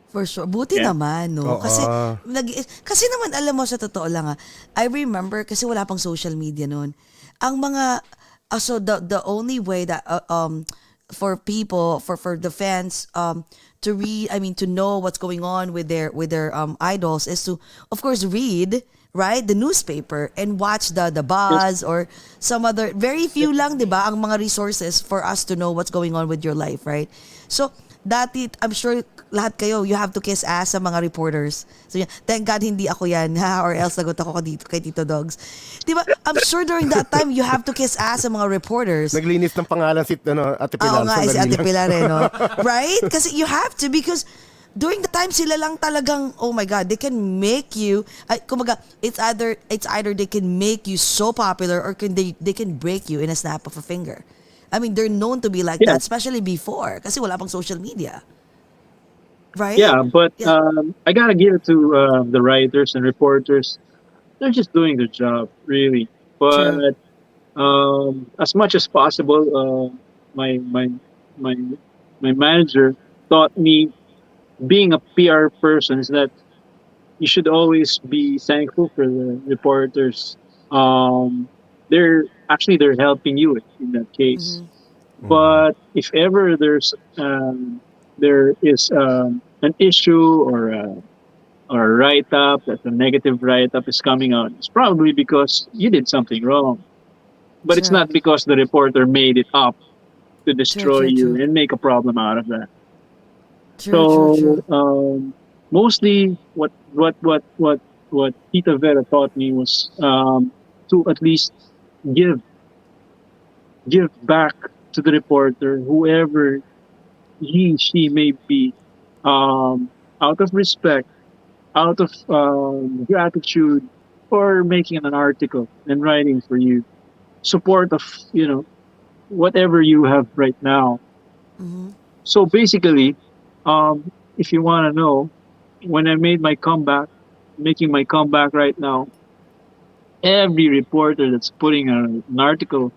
For sure. Buti Yeah. naman, no? Oo. Kasi naman, alam mo, sa totoo lang I remember, kasi wala pang social media noon. Ang mga, so the only way that, for people, for the fans to read, to know what's going on with their idols is to, of course, read, right, the newspaper and watch the buzz or some other, very few lang, di ba, ang mga resources for us to know what's going on with your life, right? So dati, I'm sure lahat kayo, you have to kiss ass sa mga reporters. So, thank God hindi ako yan, ha? Or else nagot ako dito kay Tito Dogs. Diba? I'm sure during that time, you have to kiss ass sa mga reporters. Naglinis ng pangalan si Ate Pilar. Oo nga, si Ate Pilar, no? Right? Kasi you have to, because during the time, sila lang talagang, oh my God, they can make you, kumaga, it's either they can make you so popular or they can break you in a snap of a finger. They're known to be like that, especially before, kasi wala pang social media. Right? Yeah, but I gotta give it to the writers and reporters. They're just doing their job, really. But as much as possible, my manager taught me, being a PR person, is that you should always be thankful for the reporters. They're helping you in that case. But if ever there is an issue or a write-up, that a negative write-up is coming out, it's probably because you did something wrong. But it's not because the reporter made it up to destroy you and make a problem out of that. Mostly what Tita Vera taught me was to at least give back to the reporter, whoever she may be, out of respect, out of gratitude for making an article and writing for you, support of whatever you have right now. So basically, if you want to know, when I made my comeback, making my comeback right now, every reporter that's putting an article,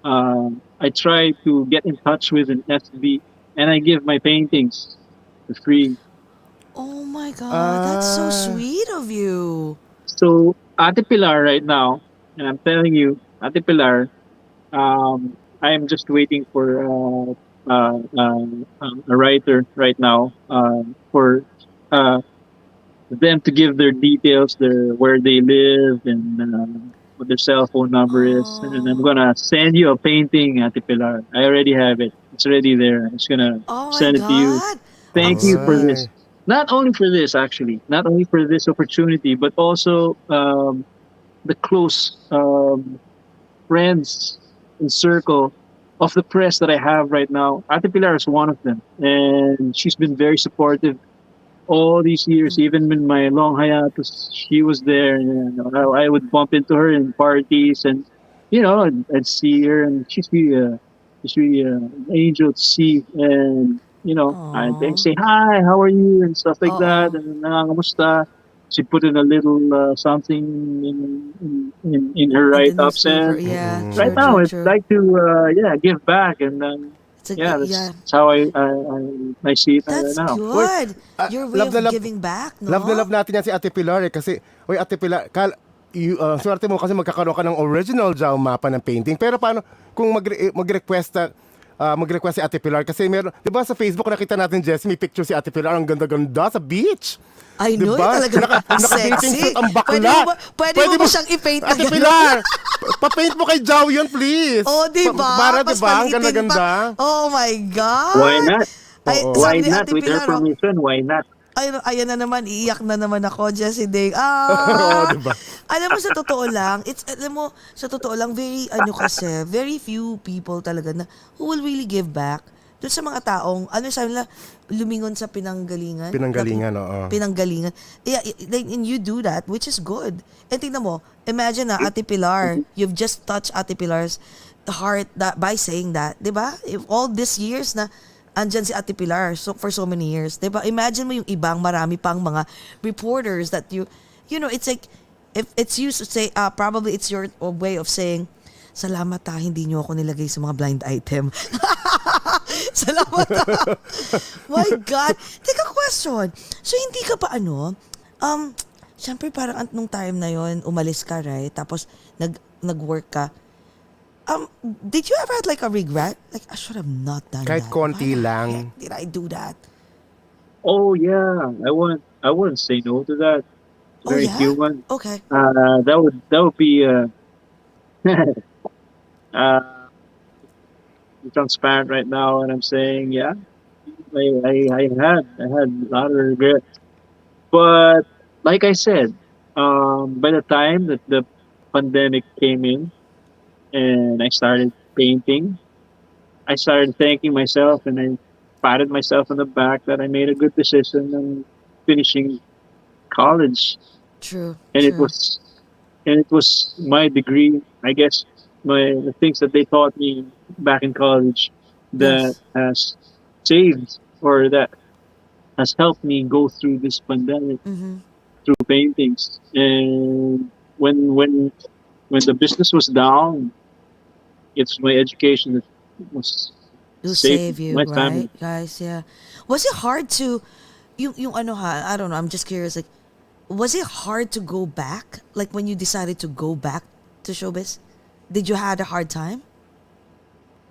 I try to get in touch with an SB, and I give my paintings for free. Oh my God, that's so sweet of you. So Ate Pilar right now, and I'm telling you, Ate Pilar, I am just waiting for a writer right now for them to give their details, where they live, and what their cell phone number is, and I'm gonna send you a painting, Ate Pilar. I already have it. It's already there. I'm just gonna send it to you. Thank you for this. Not only for this, actually, not only for this opportunity, but also the close friends and circle of the press that I have right now. Ate Pilar is one of them, and she's been very supportive all these years. Even in my long hiatus, she was there. And I would bump into her in parties, and I'd see her, and she's really an angel to see. And I'd say hi, how are you, and stuff like that, and kamusta. She put in a little something in her write-ups, and right now I'd like to give back, and that's how I see it that's now. Good. Your way of giving back, no? Love na love natin yan si Ate Pilar kasi, Ate Pilar, swerte mo kasi magkakaroon ka ng original Jao Mapa ng painting. Pero paano kung mag-request si Ate Pilar? Kasi meron, di ba sa Facebook nakita natin, Jessie, may picture si Ate Pilar, ang ganda-ganda sa beach. I know, diba? talaga Naka-dating sexy. suit ang bakla. Pwede mo siyang i-paint na Ate Pilar, pa-paint mo kay Jao yun, please. Oh, diba? Para, diba? Ang ganda-ganda. Oh my God. Why not? Why sabi ni not? Ate With her Pilar, permission, why not? Ayan na naman, iiyak na naman ako, Jessie Day. Diba? Alam mo, sa totoo lang, very few people talaga na who will really give back doon sa mga taong, sabi nila, lumingon sa pinanggalingan. Pinanggalingan. Yeah, and you do that, which is good. And tingnan mo, imagine na, Ate Pilar, you've just touched Ate Pilar's heart by saying that, di ba? If all these years na, andyan si Ate Pilar for so many years, di ba? Imagine mo yung ibang marami pang mga reporters that it's like, if it's used to say, probably it's your way of saying, salamat hindi nyo ako nilagay sa mga blind item. Salamat My God. Teka, question. So, hindi ka pa syempre parang nung time na yon umalis ka, right? Tapos, nag-work ka. Did you ever had like a regret? Like, I should have not done Kahit that. konti Why the lang. heck did I do that? Oh yeah, I wouldn't say no to that. It's Oh very yeah? human. Okay. That would be uh, transparent right now, and I'm saying yeah, I had a lot of regret, but like I said, by the time that the pandemic came in and I started painting, I started thanking myself and I patted myself on the back that I made a good decision in finishing college, True. and it True. was and it was my degree, I guess, the things that they taught me back in college that Yes. has saved or that has helped me go through this pandemic Mm-hmm. through paintings. And when the business was down, it's my education that was Will saved save you, my right, family. guys? Yeah. Was it hard to, yung ano ha? I don't know. I'm just curious. Like, was it hard to go back? Like when you decided to go back to showbiz, did you had a hard time?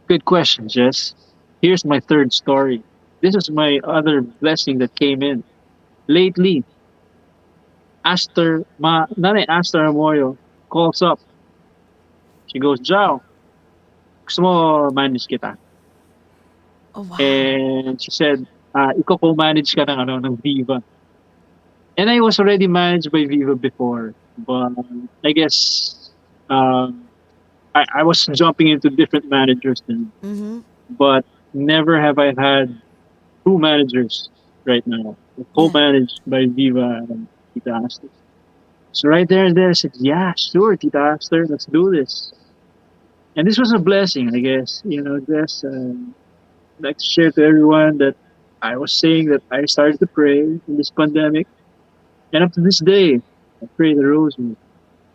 Good question, Jess. Here's my third story. This is my other blessing that came in. Lately, Nanay Aster Armoyo calls up. She goes, Jao, gusto mo manage kita? Oh wow. And she said, ikaw co-manage ka ng Viva. And I was already managed by Viva before. But I guess um, I was jumping into different managers then. Mm-hmm. But never have I had two managers right now. Yeah. Co-managed by Viva and Tita Aster. So right there and there, I said, yeah, sure, Tita Aster, let's do this. And this was a blessing, I guess. Just like to share to everyone that I was saying that I started to pray in this pandemic, and up to this day, I pray the rosary.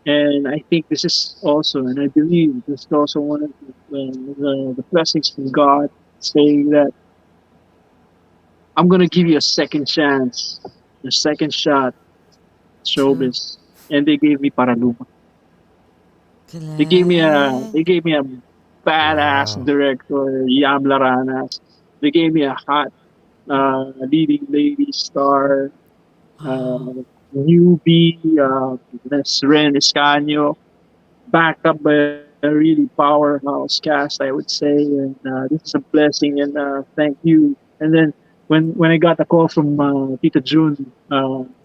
And I think this is also, and I believe this is also one of the blessings from God, saying that I'm gonna give you a second chance, a second shot, True. showbiz. And they gave me Paraluma. Galing. They gave me a badass Wow. director, Yam Laranas. They gave me a hot leading lady star, uh, Wow. newbie, Miss Ren Escanio, backed up by a really powerhouse cast, I would say. And this is a blessing, and thank you. And then when I got a call from Tita June,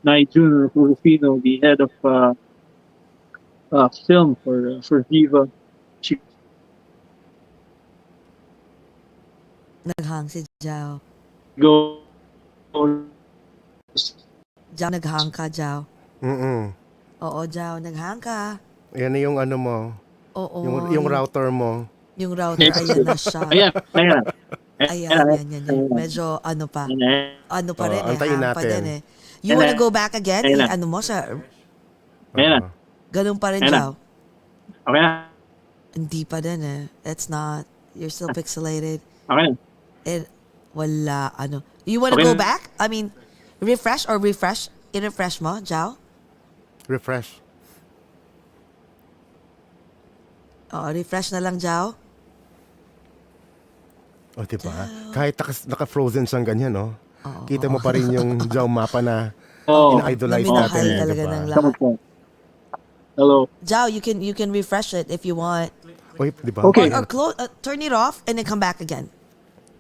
Nai June Filipino, the head of film for Viva, she Naghang si Jao. goes, Jao, naghang ka, Jao. Mm-mm. Oo, Jao, naghang ka. Yan na yung ano mo. Oo. Yung router mo. Yung router, ayan na siya. ayan, Ayan, yan. Medyo ano pa. Ano pa rin Antayin hang pa natin. din You wanna go back again? Ayan na. Ano mo sa, ayan na, ganun pa rin, ayan na. Jao. Okay na, Hindi pa din It's not, you're still pixelated. okay na. Wala, ano. You wanna Okay go na. back? I mean, refresh? I-refresh mo, Jao? Refresh. Oo, refresh na lang, Jao. O, diba? Kahit naka-frozen siyang ganyan, no? Kita mo pa rin yung Jao Mapa na Oh, ina-idolize Naminahal natin. talaga Diba? ng come lahat. on. Hello. Jao, you can refresh it if you want. Oy, diba? Okay. Or turn it off and then come back again.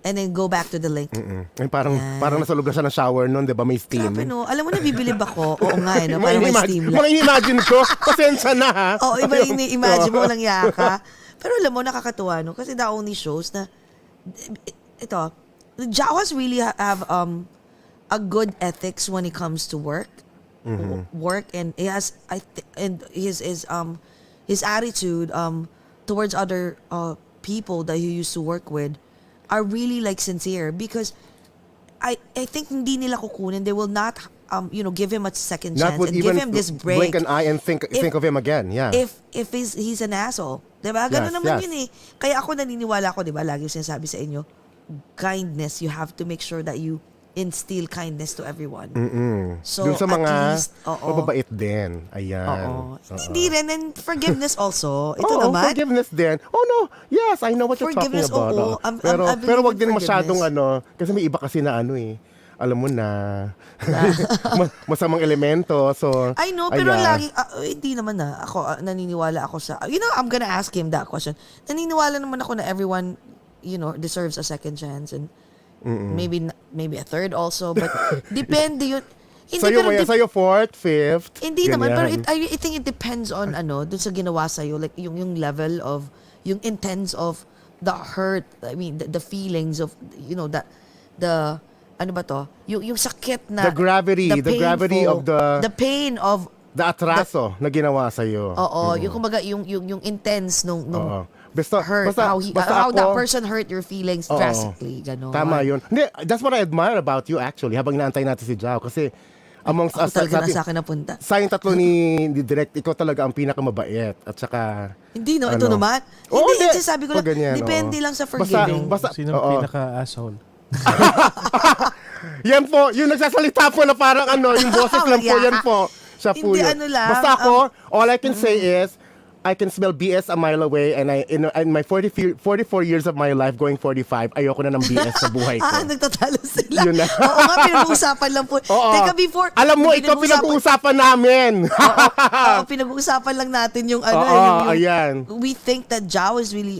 And then go back to the link. Ay, parang nasa lugar siya ng shower nun, diba? May steam. Grabe no. Alam mo, nabibilib ako. Oo nga no. Parang may steam Mga light. imagine ko. Pasensya na, ha? Oo, iba yung imagine mo lang yaka. Pero alam mo, nakakatuwa no. Kasi the only shows na, ito, Jao has really have a good ethics when it comes to work. Work, and he has and his attitude towards other people that he used to work with are really like sincere, because I think hindi nila kukunin, they will not give him a second Not chance would and give even him this blink break an eye and think of him again. Yeah. if he's an asshole. Diba? Ganun Yes, naman yes. yun Kaya ako naniniwala ko, diba? Lagi yung sinasabi sa inyo, kindness, you have to make sure that you instill kindness to everyone. So Dun sa mga at least, mababait din. Ayan. Hindi rin, and forgiveness also. Ito Oo, naman. forgiveness din. Oh no, yes, I know what you're talking Forgiveness, about. oo. Pero wag din forgiveness. masyadong kasi may iba kasi na alam mo na, masamang elemento. So, I know, pero lagi, hindi naman ako, naniniwala ako sa, I'm gonna ask him that question. Naniniwala naman ako na everyone, deserves a second chance, and maybe a third also, but depende yun. Hindi, sa'yo fourth, fifth. hindi naman, pero ganyan. I think it depends on, dun sa ginawa sa'yo, like, yung level of, yung intense of the hurt, I mean, the feelings of, the ano ba to? Yung sakit na... The gravity of the pain of... The atraso na ginawa sa'yo. Oo, yung kumbaga, yung intense nung hurt, Basta how ako, that person hurt your feelings drastically, gano'n. Tama yun. Hindi, that's what I admire about you actually, habang inaantay natin si Jao. Kasi, amongst Ako talaga na sa akin napunta. sa yung tatlo ni Direct, ikaw talaga ang pinakamabait. At saka... Hindi, no? Ito naman. Hindi, sabi ko lang, depende lang sa forgiving. Sino pinaka-asshole? Yan po, yung nagsasalita po na parang yung boses lang po, yan po. Siya po Hindi, yun. lang. Basta ako, all I can say is, I can smell BS a mile away, and in my 44 years of my life, going 45, ayoko na ng BS sa buhay ko. Nagtatalo sila. Yun na. Oo nga, pinag-uusapan lang po. Oo. Teka, before... Alam mo, ito pinag-uusapan namin. Oo, pinag-uusapan lang natin yung ayan. We think that Jao is really,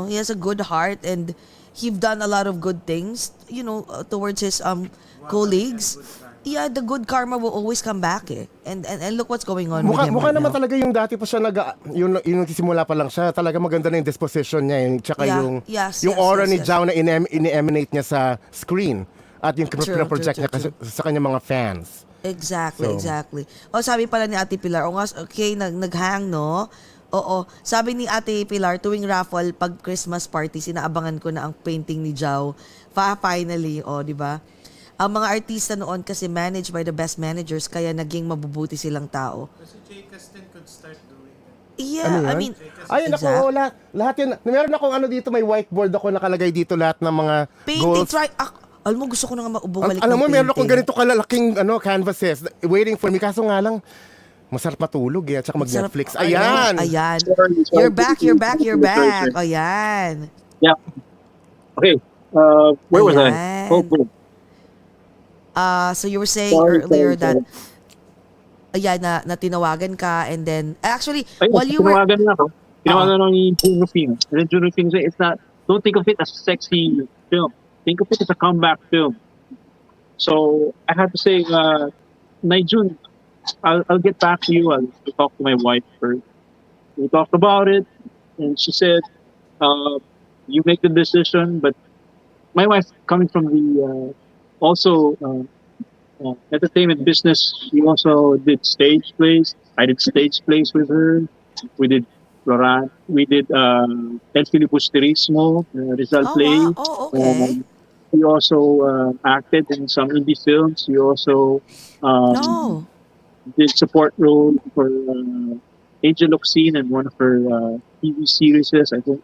he has a good heart, and he've done a lot of good things, towards his colleagues. Yeah, the good karma will always come back And look what's going on with him Mukha right naman now. talaga yung dati pa siya yung nagsisimula pa lang siya, talaga maganda na yung disposition niya, tsaka yung aura ni Jao na in-emanate niya sa screen at yung project niya sa kanyang mga fans. Exactly. Sabi pala ni Ate Pilar, okay, naghang, no? Oo. Sabi ni Ate Pilar, tuwing raffle, pag Christmas party, sinaabangan ko na ang painting ni Jao. Finally, di ba? Ang mga artista noon kasi managed by the best managers, kaya naging mabubuti silang tao. Kasi Jay Castin could start doing that. Yeah, I mean, ayun ako, lahat yun. Meron akong dito, may whiteboard ako nakalagay dito lahat ng mga painting, goals. Alam mo, gusto ko na nga bumalik Alam mo, ng meron akong painting. ganito kalalaking canvases waiting for me. Kaso nga lang, masarap matulog at saka mag-Netflix. Ayan! You're back. Ayan. Yeah. Okay. Where was I? Oh, good. So you were saying earlier that na tinawagan ka, and then actually while you were tinawagan ni June. And June said, it's not, don't think of it as a sexy film. Think of it as a comeback film. So I had to say, June, I'll get back to you. I'll talk to my wife first. We talked about it, and she said, you make the decision. But my wife, coming from the also entertainment business, she also did stage plays. I did stage plays with her. We did El Filibusterismo, Rizal play. Wow. Oh, okay. She also acted in some indie films. She also did support role for Angel Oxine and one of her TV series, I think.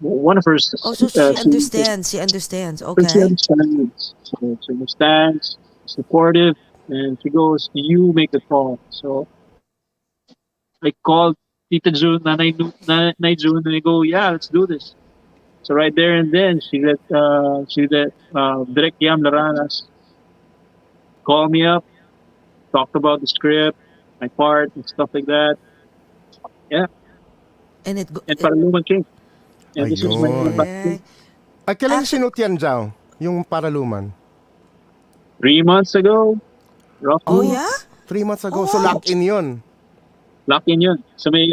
One of her. So she understands. She understands. Okay. She understands. So she understands, supportive, and she goes, "You make the call." So I called Tita June, Nanay June, and I go, "Yeah, let's do this." So right there and then, she let Direk Yam Laranas call me up, talked about the script, my part, and stuff like that. Yeah. And Paraluman came. And this is my Ay, kailan sinut yan, Jao? Yung Paraluman? 3 months ago. Roughly. Oh, yeah? 3 months ago. So, lock-in yun. Lock-in yun. So may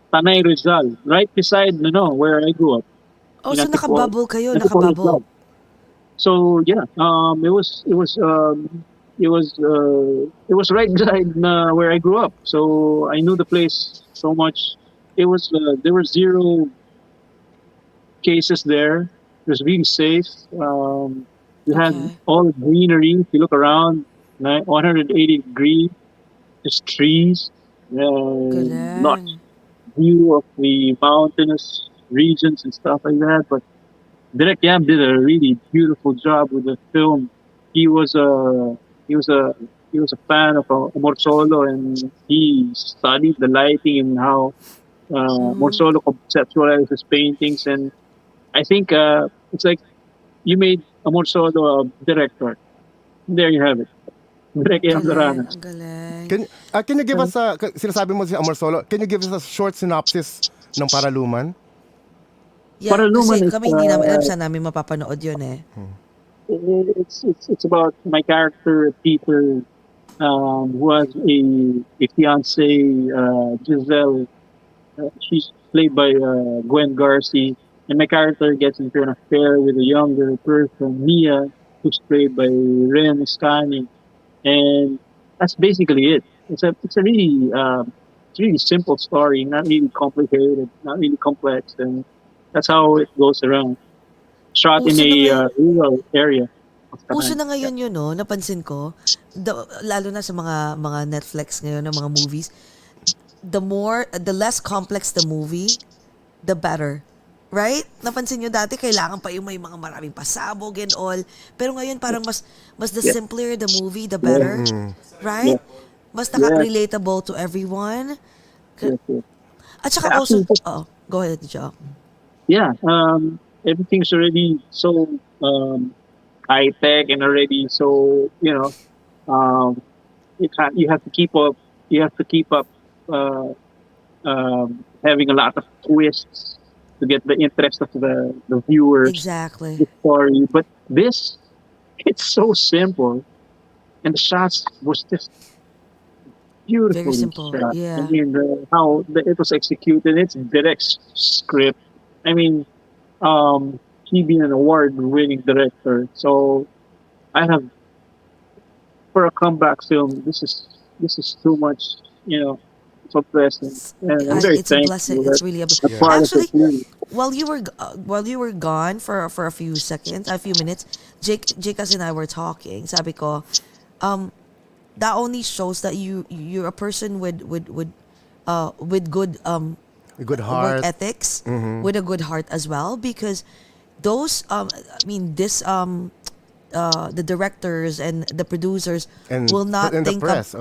Tanay Rizal. Right beside, where I grew up. Oh, so nakabubble kayo, nakabubble. So, yeah. It was right beside where I grew up. So, I knew the place so much. There were 0 cases there. It was really safe. We had all the greenery. If you look around, 180 degree, just trees, not view of the mountainous regions and stuff like that. But Direk Yam did a really beautiful job with the film. He was a he was a he was a fan of Amor Solo, and he studied the lighting and how Amor Solo conceptualized his paintings. And I think it's like you made Amor Solo a director. There you have it. Direk Yam Galing, Daranas. ang galing. Can you give us sinasabi mo si Amor Solo, can you give us a short synopsis ng Paraluman? Yeah, Paraluman kasi is, kami hindi namin alam, saan namin mapapanood yun eh. it's about my character Peter, who has a fiance, Giselle. She's played by Gwen Garcia, and my character gets into an affair with a younger person, Mia, who's played by Ren Scani, and that's basically it. It's a really simple story, not really complicated, not really complex, and that's how it goes around. Shot in Uso na a rural area. of Uso Tanan. na ngayon yun, no? Napansin ko. Lalo na sa mga Netflix ngayon, ng mga movies. The less complex the movie, the better. Right? Napansin nyo dati, kailangan pa yung may mga maraming pasabog and all. Pero ngayon, parang mas the simpler the movie, the better. Right? Mas relatable to everyone. Yes, yes. At saka also, Actually, go ahead, Joe. yeah, everything's already so high tech and already so you have to keep up. You have to keep up having a lot of twists to get the interest of the viewers, Exactly. the story. But this, it's so simple, and the shots was just Very beautifully simple. shot. I Yeah. mean, it was executed. It's direct script. I mean, he being an award-winning director, so I have for a comeback film. This is too much, so blessing, and I'm very It's a blessing. thankful It's that really a I'm part of Actually, it. Really. while you were gone for a few seconds, a few minutes, Jake and I were talking. Sabi ko, that only shows that you're a person with good A good work heart. ethics, with a good heart as well, because those the directors and the producers And will not and the think press,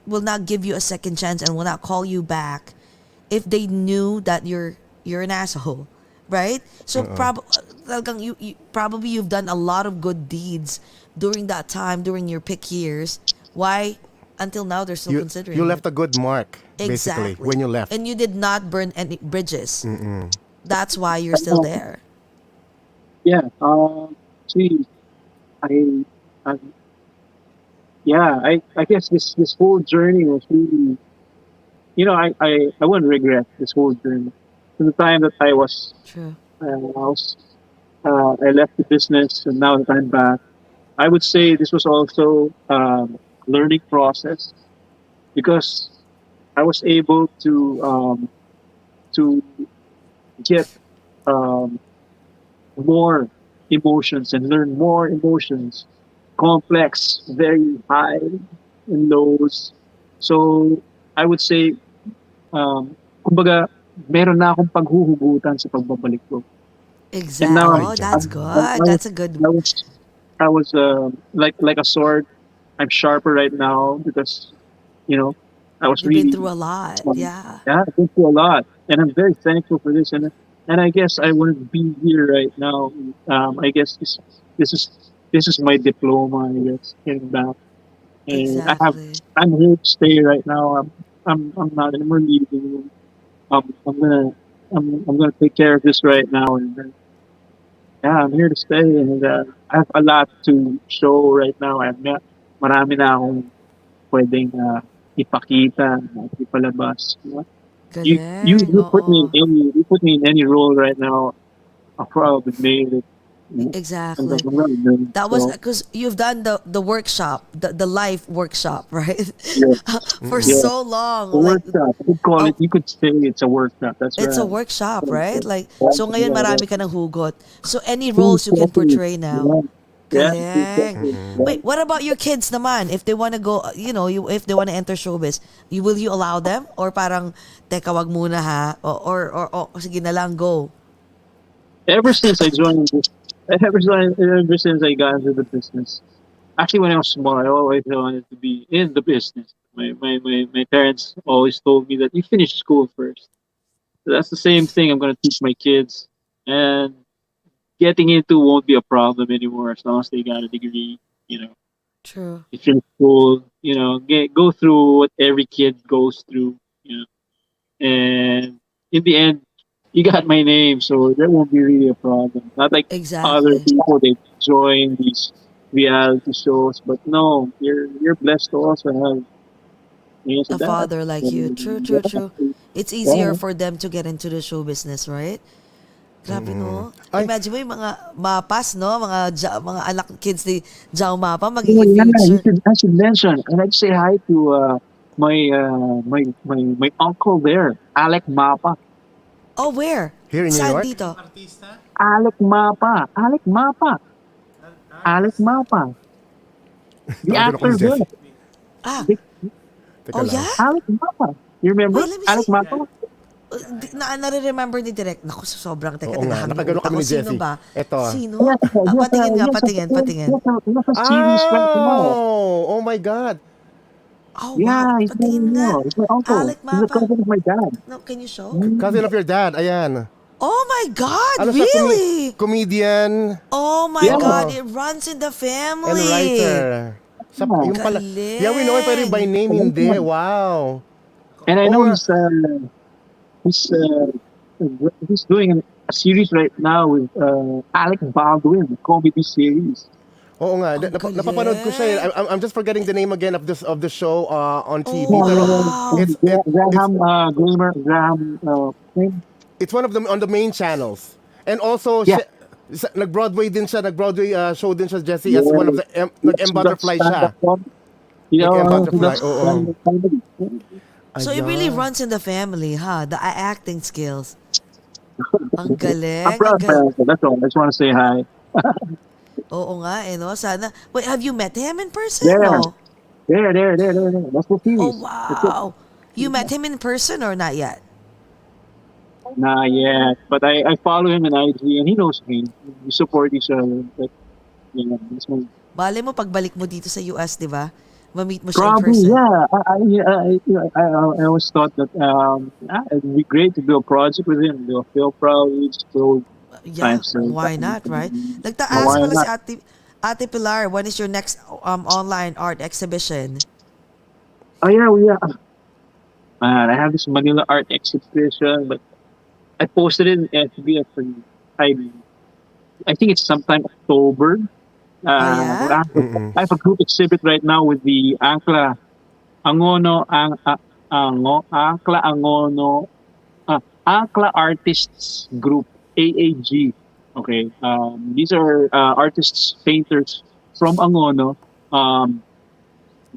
will not give you a second chance and will not call you back if they knew that you're an asshole, right? So probably you've done a lot of good deeds during that time, during your pick years. Why until now they're still considering You it? left a good mark, Exactly. basically, when you left. And you did not burn any bridges. That's why you're still there. Yeah. See, I, I I guess this whole journey was really, I wouldn't regret this whole journey. From the time that True. I left the business, and now that I'm back, I would say this was also learning process, because I was able to get more emotions and learn more emotions, complex, very high and lows. So I would say, kumbaga, meron na akong paghuhugutan sa pagbabalik ko. And now Exactly. Oh, that's good. That's a good. I was like a sword. I'm sharper right now because, I was You've been really through a lot. Yeah. yeah, I've been through a lot, and I'm very thankful for this. And I guess I wouldn't be here right now. I guess this is my diploma. I guess getting back, and Exactly. I'm here to stay right now. I'm not anymore leaving. I'm gonna take care of this right now, and yeah, I'm here to stay, and I have a lot to show right now. Marami na akong pwedeng ipakita, ipalabas. You put me Galing. in any role right now, I'll probably made it. Exactly. I'm not doing it. That was So, because you've done the workshop, the life workshop, right? yeah, For yeah. so long. A Like, workshop. You could call oh, it. You could say it's a workshop. That's it's a right. workshop, right? Like, Yeah, so ngayon yeah, marami ka ng hugot. So any roles you can portray now. Yeah, Galing. exactly. Wait, what about your kids naman? If they want to go, if they want to enter showbiz, will you allow them? Or parang, teka, wag muna ha? Or sige na lang, go. Ever since I joined, ever since I got into the business. Actually, when I was small, I always wanted to be in the business. My parents always told me that you finish school first. So that's the same thing I'm going to teach my kids. And getting into won't be a problem anymore as long as they got a degree. You know, True. you finish school, go through what every kid goes through, and in the end, you got my name, so there won't be really a problem. Not like other Exactly. people, they join these reality shows, but no, you're blessed to also have me as a A dad. father like you. True, true, true. Yeah, It's yeah. easier for them to get into the show business, right? Grabe, no? Ay, Imagine mo yung mga mapas, no? Mga anak kids ni Jao Mapa, Oh magiging yeah, future. I should mention, and I'd say hi to my uncle there, Alec Mapa. Oh, where? here in New Saan York? dito? Alec Mapa, Alec Mapa, Alec Mapa, the Tawagan ako ni actor there. Jessie. Ah, The Teka oh lang. yeah? Alec Mapa. You remember Wait, let me Alec see. Mapa? Nare-remember ni Direk. Naku, sobrang teka, Oo nga, naghahanap nakagano kami ni ako. Sino Jessie. ba? Eto. Sino? Patingin nga, patingin. He has a series right now. Oh my God. Oh, wow. Yeah, he's my, Patingin nga. he's my uncle. Alec He's a Mapa. cousin of my dad. No, can you show? Cousin of your dad, ayan. Oh my God, Ano siya, really? comedian Oh my Yeah. God, it runs in the and family. writer. Siya, yung pala. Galing. Yeah, we know him, pero by name hindi. Wow. And I know Oh, he's he's doing a series right now with Alec Baldwin, a comedy series. Oo nga, Ang galing. napapanood ko siya. I'm just forgetting the name again of the show on TV. Oh, Pero wow. Graham, it's one of them on the main channels. And also, Yeah. nag-Broadway din siya, nag-Broadway show din siya, Jessie, as one of the, nag-M Butterfly siya. You Like know, Butterfly, oo. So it really runs in the family, huh? The acting skills. Ang galing. I'm proud of him. That's all. I just want to say hi. Oo nga, no? Sana. Wait, have you met him in person? There. No? There. That's the series. Oh, wow. You met him in person or not yet? Not yet, but I follow him in IG and he knows me. We support each other. But, this one. Bale mo, pagbalik mo dito sa US, di ba? Ma-meet mo siya in Probably, person. yeah. I always thought that it'd be great to do a project with him, do a Fil-Am, so Yeah, Thanks, sir. why not, right? Nagtaas Why pala si not? Ate Pilar, when is your next online art exhibition? Oh yeah. Man, I have this Manila art exhibition, but I posted it in FB at I think it's sometime October. Yeah? I have a group exhibit right now with the Angkla Angkla Artists Group, AAG. Okay, these are artists, painters from Angono,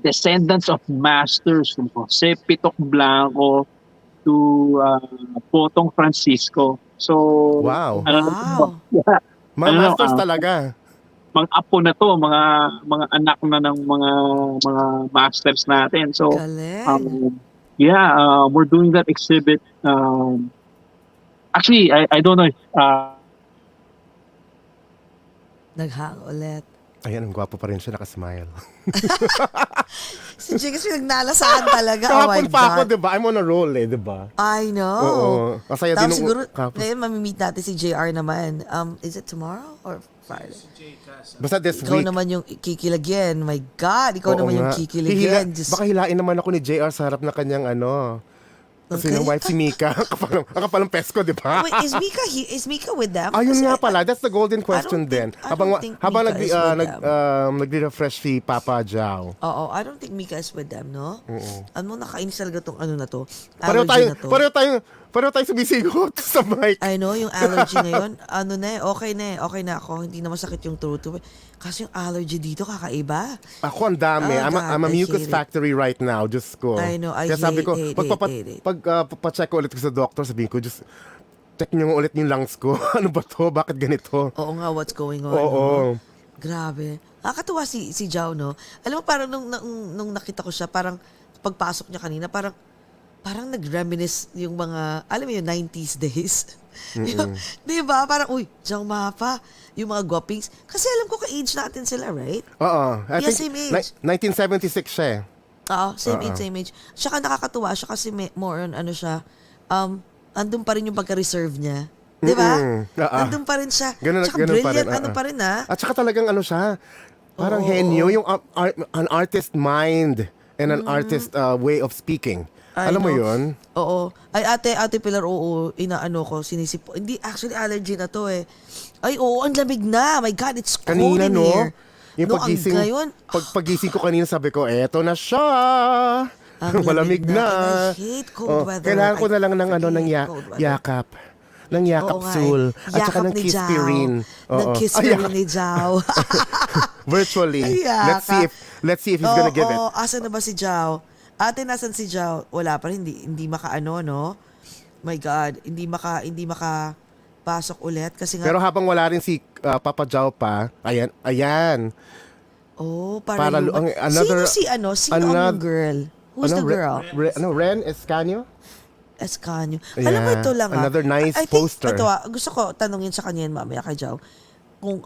descendants of masters from Jose Pitok Blanco to Potong Francisco. So, Wow. Wow. Yeah, Mga Ano, masters talaga. mga apo na to, mga anak na ng mga masters natin. So, Galing. we're doing that exhibit. Actually, I don't know if Naghang ulit. Ayan, ang gwapo pa rin siya, nakasmile. Si Jay kasi nagnalasaan talaga. Oh my Kahapon pa ako, God. di ba? I'm on a roll di ba? I know. Oo. Masaya din Tapos nung siguro, kahapon. ngayon mamimit natin si JR naman. Is it tomorrow or Friday? Basta this Ikaw week. naman yung kikilagyan. My God, ikaw Oo naman yung nga. kikilagyan. Baka hilain naman ako ni JR sa harap na kanyang kasi Okay. ng wife si Mika. ang kapal ng pesko, di ba? Wait, is Mika with them? Ayun Kasi nga pala, that's the golden question think- din. I don't think Habang Mika is with them. nagre-refresh si Papa Jao. Oo, I don't think Mika is with them, no? Ano, nakainis talaga tong ano na to? Pareho Allergy tayo, na to. pareho tayo sumisigot sa mic. I know, yung allergy na yun, okay na ako. Hindi na masakit yung throat ko. Kasi yung allergy dito, kakaiba. Ako ang dami. Oh, I'm a God, I mucus hate it. factory right now. Diyos ko. I know, I Kaya sabi ko, hate it. pag-check ko ulit ko sa doctor, sabihin ko, just check nyo ulit yung lungs ko. Ano ba to? Bakit ganito? Oo nga, what's going on? Oo. no? Grabe. Nakakatuwa si Jao, no? Alam mo, parang nung nakita ko siya, parang pagpasok niya kanina, parang parang nag-reminisce yung mga, alam mo yung 90s days. Di ba? Parang, uy, Jao Mapa, yung mga guwapings. Kasi alam ko ka-age natin sila, right? Oo. I Yeah, think same age. 1976 siya eh. Oo, same age. Tsaka nakakatuwa siya kasi more on ano siya, andun pa rin yung pagka-reserve niya. Di ba? Andun pa rin siya. Tsaka ganun pa brilliant, rin, ano pa rin At saka talagang ano siya, parang henyo, yung an artist mind and an artist way of speaking. I Alam mo know. yun? Oo. Ay, ate Pilar, oo, inaano ko, sinisipo. Hindi, actually, allergy na to eh. Ay, oo, ang lamig na. My God, it's cold Kanina, in no? here. Yung No, paggising, ang ngayon, paggising ko kanina, sabi ko, eto na siya. ang Malamig na. And I hate cold weather. Kailangan ko na lang ng freaking cold weather. yakap. Ng yakap Oo nga sul. eh. At saka Yakap ng ni Jao. kispirin. Ng kispirin ni Jao. Virtually. Ay, Let's see if he's gonna give it. Oo, asan na ba si Jao? Ate, nasan si Jao? Wala pa rin, hindi makaano, no? My God, hindi makapasok ulit kasi nga. Pero habang wala rin si Papa Jao pa, ayan. Oh, Para sino ang girl? Who's the girl? Ren Escanio? Escanio. Yeah, Alam mo, ito lang another nice I think, poster. Ito gusto ko tanungin sa kanya mamaya kay Jao. Kung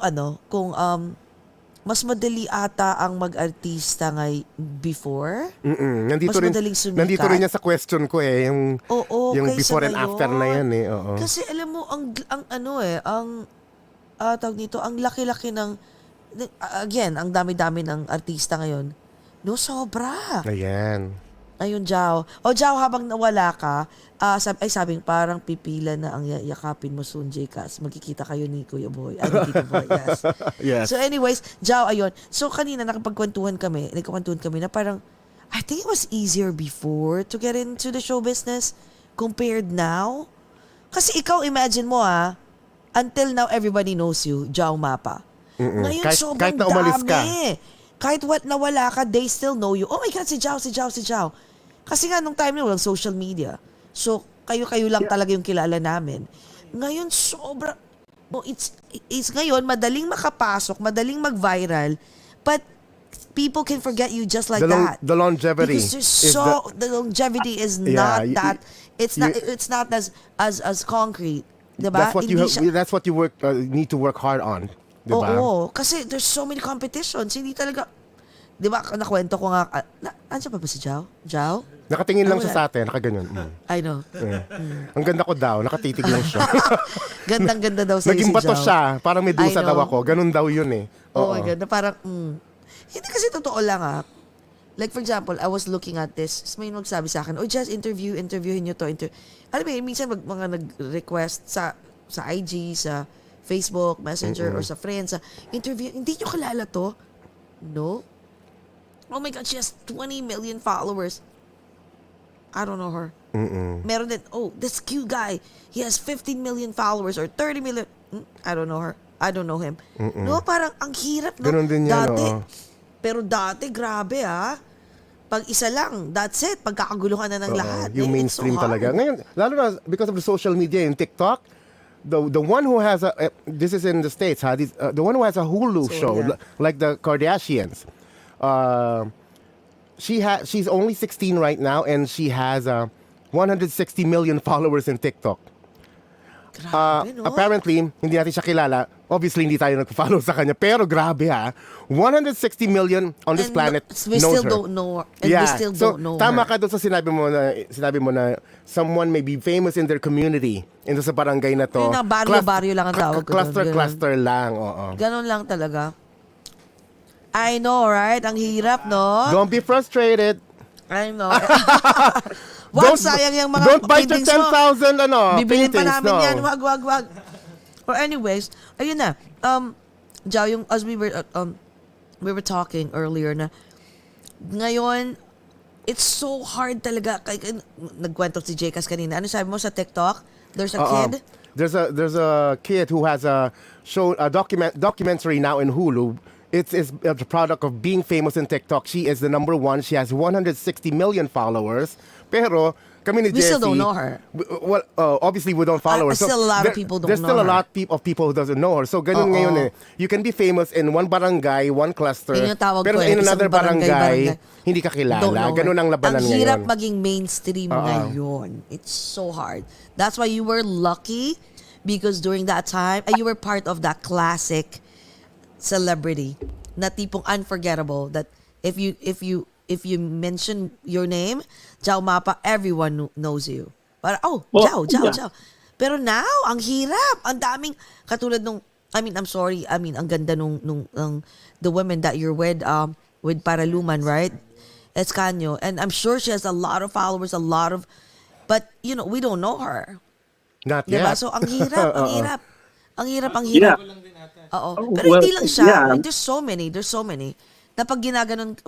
mas madali ata ang mag-artista before? Nandito Mas rin, madaling sumikat. nandito rin yan sa question ko eh. Yung kaysa before and after na yan eh. Oo. Kasi alam mo, ang tawag nito, ang laki-laki ng, again, ang dami-dami ng artista ngayon. No, sobra. Ayan. Ayun, Jao. O, Jao, habang nawala ka, sabing parang pipila na ang yakapin mo soon, Jcas. Magkikita kayo ni Kuya Boy. Ni Tito Boy, yes. Yes. So anyways, Jao, ayun. So kanina nagkakwentuhan kami na parang, I think it was easier before to get into the show business compared now. Kasi ikaw, imagine mo until now everybody knows you, Jao Mapa. Ngayon, sobrang kahit na umalis ka. Kahit nawala ka, they still know you. Oh my God, si Jao. Kasi nga, nung time na walang social media. So, kayo lang talaga yung kilala namin. Ngayon, sobra. Oh, it's ngayon, madaling makapasok, madaling mag-viral, but people can forget you just like that. The longevity. Because the longevity is not that, it's not as concrete. Diba? That's what you need to work hard on. Diba? Oo, kasi there's so many competitions. Hindi talaga, di ba, nakwento ko nga, andiyan pa ba si Jao? Jao? Nakatingin lang siya sa atin, nakaganyan. I know. Ang ganda ko daw, nakatitig lang siya. Gandang-ganda daw sa'yo si Jao. Naging bato siya, parang medusa daw ako. Ganun daw yun eh. Oh my God, parang, hindi kasi totoo lang Like for example, I was looking at this, may magsabi sa akin, just interviewin nyo to. Alam mo, minsan mga nag-request sa IG, sa Facebook, Messenger, or sa friends, interview, hindi nyo kilala to? No? Oh my God, she has 20 million followers. I don't know her. Meron din, this cute guy, he has 15 million followers or 30 million. I don't know her. I don't know him. No, parang ang hirap, no? Ganun din yan, Pero dati, grabe Pag isa lang, that's it. Pagkakaguluhan na ng lahat. Yung mainstream talaga. Ngayon, lalo na because of the social media, yung TikTok, the one who has this is in the States, the one who has a Hulu show, like the Kardashians, she's only 16 right now, and she has 160 million followers in TikTok. Grabe, no? Apparently, hindi natin siya kilala. Obviously, hindi tayo nag-follow sa kanya. Pero grabe 160 million on this planet we knows still her. don't know her. And we still don't know tama her. ka doon sa sinabi mo na someone may be famous in their community. Ito sa barangay na to. Yun na, baryo-baryo lang ang tawag ko. Cluster lang, oo. Ganon lang talaga. I know, right? Ang hirap, no? Don't be frustrated. I know. Wag, sayang yung mga Don't buy your paintings mo. 10,000 Bibilin pa paintings, namin no. yan. Wag. Or anyways, ayun na. Jao, yung as we were talking earlier na ngayon, it's so hard talaga. Nagkwento si Jcas kanina. Ano sabi mo sa TikTok? There's a kid? There's a kid who has a show, a documentary now in Hulu. It's a product of being famous in TikTok. She is the number one. She has 160 million followers. Pero Kami ni We still Jessie, don't know her. Well, obviously we don't follow her. So Still a lot of people don't there's still know a her. lot of people who doesn't know her. So ganun ngayon eh. You can be famous in one barangay, one cluster, Yun yung tawag pero ko in isang another barangay, hindi ka Don't kilala. know Ganun her. ang labanan Ang hirap ngayon. maging mainstream ngayon. It's so hard. That's why you were lucky because during that time, you were part of that classic celebrity na tipong unforgettable that if you mention your name, Jao Mapa, everyone knows you. Para, Jao. Pero now, ang hirap. Ang daming, katulad nung, I'm sorry, ang ganda nung the women that you're with Paraluman, right? Escanio. And I'm sure she has a lot of followers, but, we don't know her. Not Diba? yet. So, ang hirap. Yeah. Oo. Oh, Pero hindi lang siya. yeah. There's so many. Na pag ginaganon,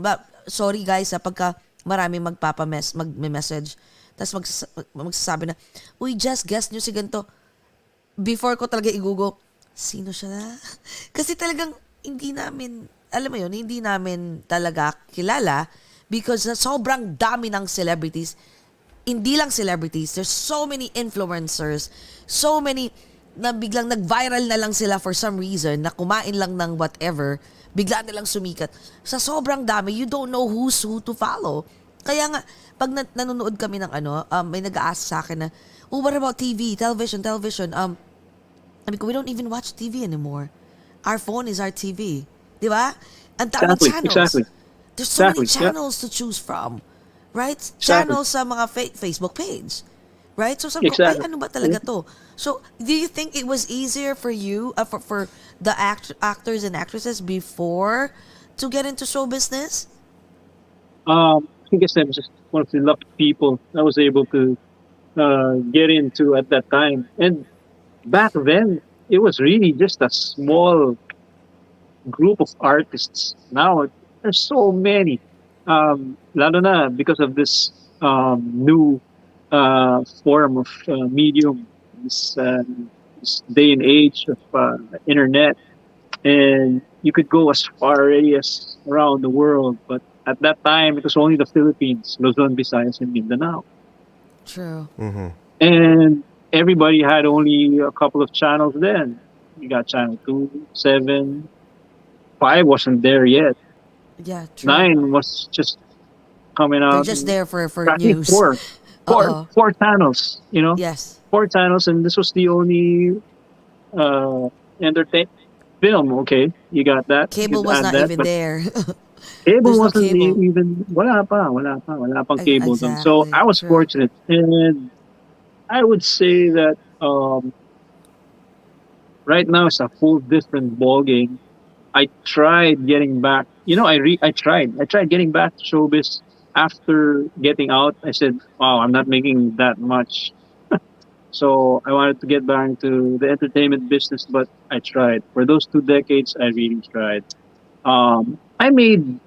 sorry guys, pagka marami magmessage, tapos magsasabi na, uy, just guess nyo si ganito. Before ko talaga i-google, sino siya na? Kasi talagang hindi namin, alam mo yun, hindi namin talaga kilala because sobrang dami ng celebrities. Hindi lang celebrities, there's so many influencers, so many na biglang nag-viral na lang sila for some reason, na kumain lang ng whatever, bigla na lang sumikat. Sa sobrang dami, you don't know who's who to follow. Kaya nga, pag nanonood kami ng may nag-ask sa akin na, what about TV, television? Sabi ko, we don't even watch TV anymore. Our phone is our TV. Di ba? Ang daming channels. Exactly. There's so many Exactly, yeah. channels to choose from. Right? Exactly. Channels sa mga Facebook page. Right? So sabi ko, Exactly. ay, ano ba talaga to? So, do you think it was easier for you, for the actors and actresses before to get into show business? I guess I'm just one of the lucky people I was able to get into at that time. And back then, it was really just a small group of artists. Now, there's so many. Lalo na because of this new form of medium, this day and age of internet. And you could go as far as around the world, but at that time, it was only the Philippines, Luzon, Visayas, and Mindanao. True. And everybody had only a couple of channels then. You got channel 2, 7, 5 wasn't there yet. Yeah, true. 9 was just coming out. They're just there for I think news. four channels, Yes. 4 channels, and this was the only entertain film. Okay, you got that. Cable You was add not that, even but there. Cable There's no wasn't cable. even wala pang cable dun. So Exactly, I was true. fortunate, and I would say that right now it's a whole different ball game. I tried getting back. I tried getting back to showbiz after getting out. I said, "Wow, I'm not making that much." So I wanted to get back into the entertainment business, but I tried. For those 2 decades, I really tried. I made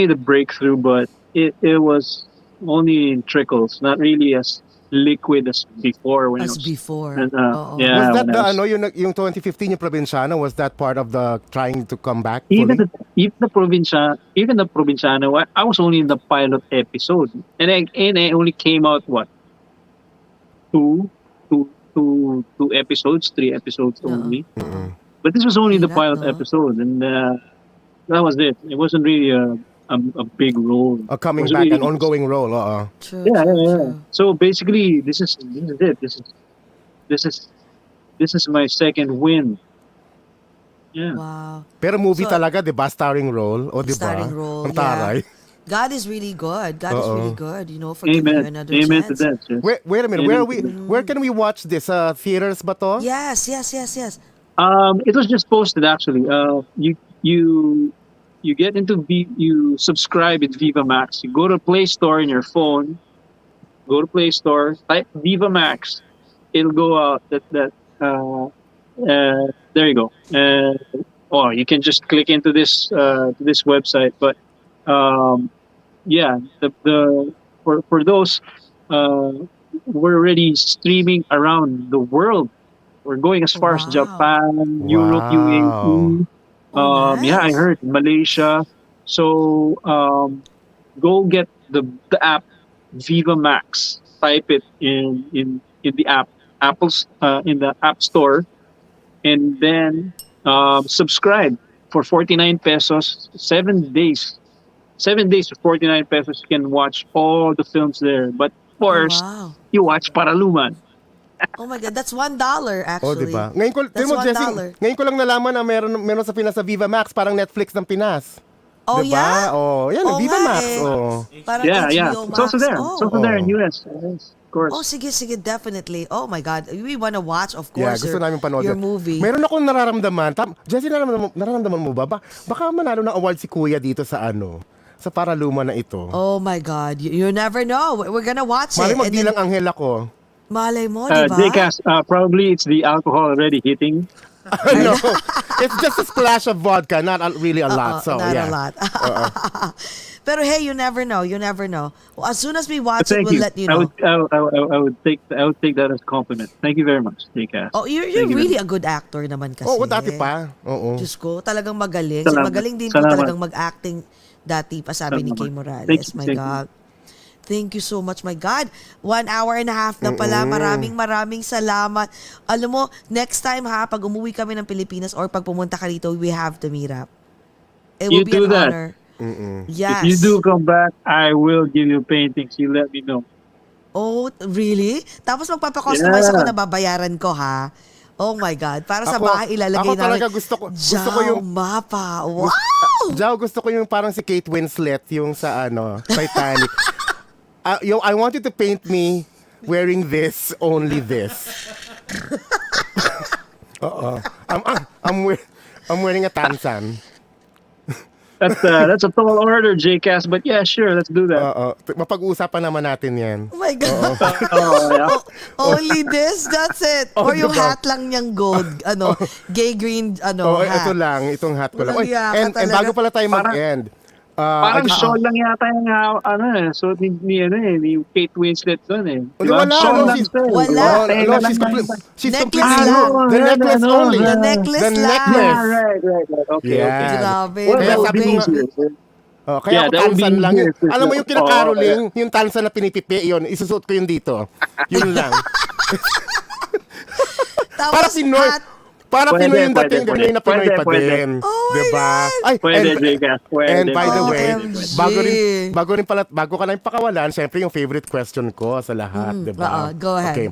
a breakthrough, but it was only in trickles, not really as liquid as before. When As I was, before. and, Oo. yeah, Was that when I was- yung 2015 yung Provinciano, was that part of the trying to come back even fully? even the Provinciano, I was only in the pilot episode, and I only came out two episodes, 3 episodes only. But this was only the Hirap, pilot no? episode, and that was it. It wasn't really a big role. Coming It was back, really an ongoing role. True, Yeah, true, yeah, yeah. true. So basically, this is it. This is my second win. Yeah. Wow. Pero movie So, talaga, di ba? Starring role. O, di ba? Starring role, Ang taray. God is really good. God is really good, for giving you Amen. another Amen to chance. that. Sis. Wait a minute. Where can we watch this? Theaters ba to? Yes. It was just posted actually. You get into you subscribe at Viva Max. You go to Play Store in your phone. Go to Play Store. Type Viva Max. It'll go out. There you go. Or you can just click into this website. But yeah, for those we're already streaming around the world. We're going as far as Wow. Japan, Europe, Wow. UAE. Yeah, I Nice. heard Malaysia. So go get the app Viva Max. Type it in the Apple's in the App Store, and then subscribe for 49 pesos, 7 days. 7 days for 49 pesos. You can watch all the films there. But Oh, first, wow. you watch Paraluman. Oh my God, that's $1 Oh, di actually. ba? Ngayon ko, That's tingnan mo, Jessie, $1. ngayon ko lang nalaman na meron sa Pinas sa Viva Max, parang Netflix ng Pinas. Oh, Diba? yeah? Oh, yan, Oo Viva nga Max. eh. Oh. Parang Yeah, HBO It's also Max. there. It's also Oh. there in US. Yes, of course. Oh, sige, definitely. Oh my God. We wanna watch, of Yeah, course, gusto namin panood your yun. movie. Meron akong nararamdaman. Jessie, nararamdaman mo ba? Baka manalo ng award si Kuya dito sa sa Paraluma na ito. Oh my God. You never know. We're gonna watch Mali it. And then, magbilang anghel ako. malay mo, di ba? Jcas, probably it's the alcohol already hitting. No, it's just a splash of vodka, not really a lot. So, Not yeah. a lot. Pero hey, you never know. You never know. Well, as soon as we watch it, Thank we'll you. let you know. I would take that as a compliment. Thank you very much, Jcas. Oh, you're Thank you really very a good actor naman kasi. Oo, dati pa. Oo. Diyos ko, talagang magaling. Salamat. Magaling din po Salamat. talagang mag-acting dati pa, sabi ni Salamat. Kay Morales. Thank you, My thank you. God. Thank you so much, my God. 1 hour and a half na pala. Maraming salamat. Alam mo, next time ha, pag umuwi kami ng Pilipinas or pag pumunta ka dito, we have to meet up. It will You be do an that. honor. Yes. If you do come back, I will give you paintings. You let me know. Oh, really? Tapos magpapakustomize Yeah. ako na babayaran ko, ha? Oh my God. Para sa Ako- bahay ilalagay ako talaga namin. gusto ko Jao yung Mapa. Wow! Jao, gusto ko yung parang si Kate Winslet, yung sa Titanic. I want you to paint me wearing this, only this. I'm wearing a tansan. That's a tall order, Jcas. But yeah, sure, let's do that. Mapag-uusapan naman natin yan. Oh my God. Oh, yeah. Only this? That's it. Or yung diba? hat lang niyang gold. Gay green, hat. Ito lang, itong hat ko lang. Walang Oy, yaka and talaga. bago pala tayo mag-end. Parang show lang yata yung so ni Kate Winslet doon eh. Wala, Show no, lang she's- siya eh. Wala. No, Tenga lang she's Necklace completely lang. the necklace only. The necklace The lang. necklace. Right. Okay, Yeah. okay. Grabe. Well, Kaya that would sabi be ko nga- easier. Kaya Yeah, ako that would be tansan lang yun. easier. Alam mo yung kinakaroling, Oh, yung tansan na pinipipi, yun, isusuot ko yun dito. Yun lang. Tapos Para Pinoy. hat. Para Pwede, Pinoy yung dating, pwede, Pinoy na Pinoy pwede, pa pwede. din. Oh my diba? God. Ay, Pwede, and, Jcas. Pwede. and by the way, OMG. bago ka na yung pakawalan, syempre yung favorite question ko sa lahat, diba? Go ahead. Okay.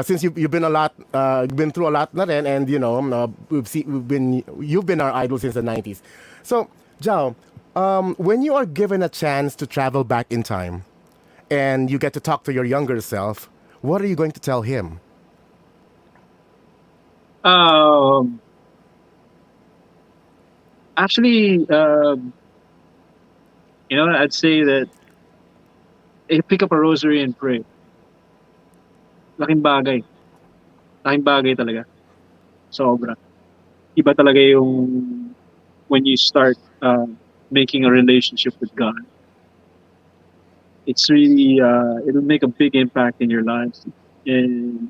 Since you've been you've been through a lot na rin, and you've been our idol since the 90s. So, Jao, when you are given a chance to travel back in time, and you get to talk to your younger self, what are you going to tell him? Actually, I'd say that pick up a rosary and pray. Laking bagay. Laking bagay talaga. Sobra. Iba talaga yung when you start making a relationship with God. It's really, it'll make a big impact in your lives. And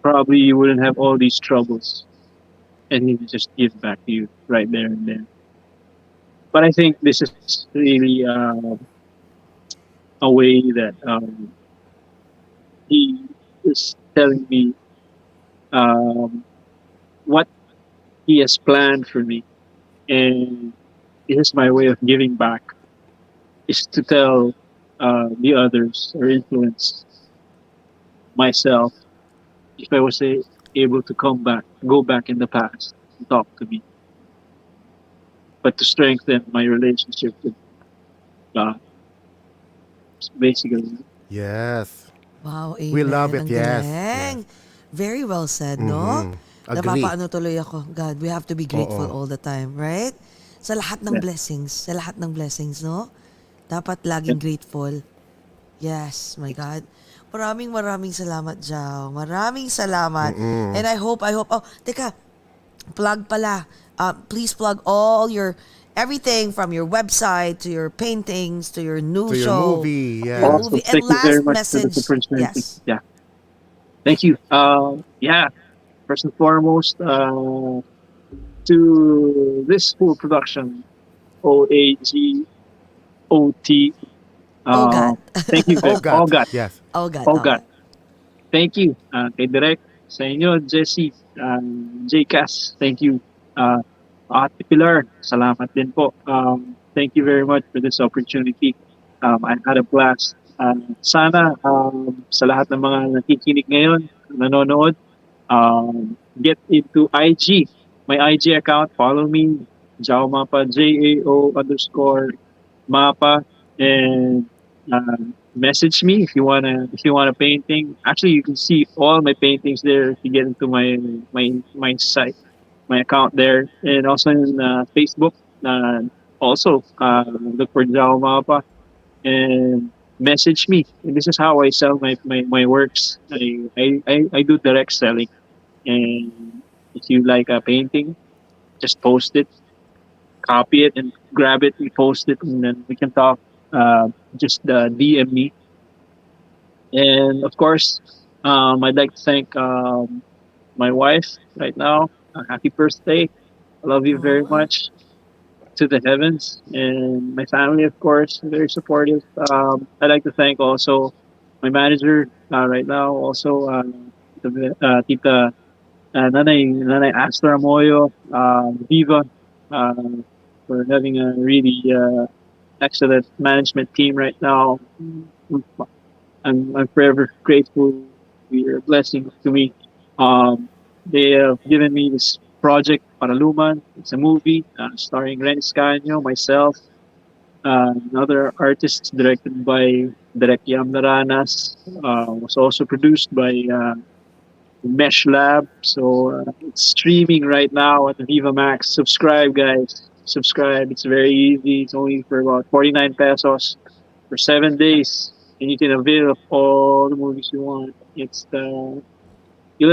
probably you wouldn't have all these troubles. And he would just give back to you right there and then. But I think this is really a way that he is telling me what he has planned for me. And it is my way of giving back, is to tell the others or influence myself if I was able to go back in the past and talk to me. But to strengthen my relationship with God. Basically. Yes. Wow, amen. We love it, Ang yes. galing. Very well said, no? Agree. Napapaano tuloy ako. God, we have to be grateful all the time, right? Sa lahat ng blessings. Sa lahat ng blessings, no? Dapat laging grateful. Yes, my God. Maraming salamat, Jao. Maraming salamat. And I hope, oh, teka, plug pala. Please plug all everything from your website to your paintings to your new To your show. movie, yeah. Your Also, movie. thank And you very last much message. for the opportunity. Yes. Yeah. Thank you. First and foremost, to this full production, OAGOT, OGOT. Thank you. Oh God. OAGOT. Yes. OGOT. OAGOT. Thank you. Kay Direk, sa inyo, Jesse, JCAS, thank you. Ate Pilar, salamat din po. Thank you very much for this opportunity. I had a blast. Sana sa lahat ng mga nakikinig ngayon, nanonood, get into IG. My IG account, follow me, Jao Mapa, JAO_Mapa, and message me if you want a painting. Actually, you can see all my paintings there if you get into my site, my account there, and also in Facebook. Also, look for Jao Mapa and message me. And this is how I sell my works. I do direct selling, and if you like a painting, just post it, copy it, and grab it and post it, and then we can talk. Just DM me. And of course, I'd like to thank my wife right now. Happy birthday. I love you very much to the heavens. And my family, of course, very supportive. I'd like to thank also my manager right now, also Tita Nanay Astor Amoyo, Viva, for having a really excellent management team right now. I'm forever grateful. You're a blessing to me. They have given me this project, Paraluman. It's a movie starring Ren Escanio, myself, and other artists, directed by Direk Yam Naranas. Was also produced by Mesh Lab. So it's streaming right now at Viva Max. Subscribe, guys. Subscribe. It's very easy. It's only for about 49 pesos for 7 days, and you can avail of all the movies you want. It's you'll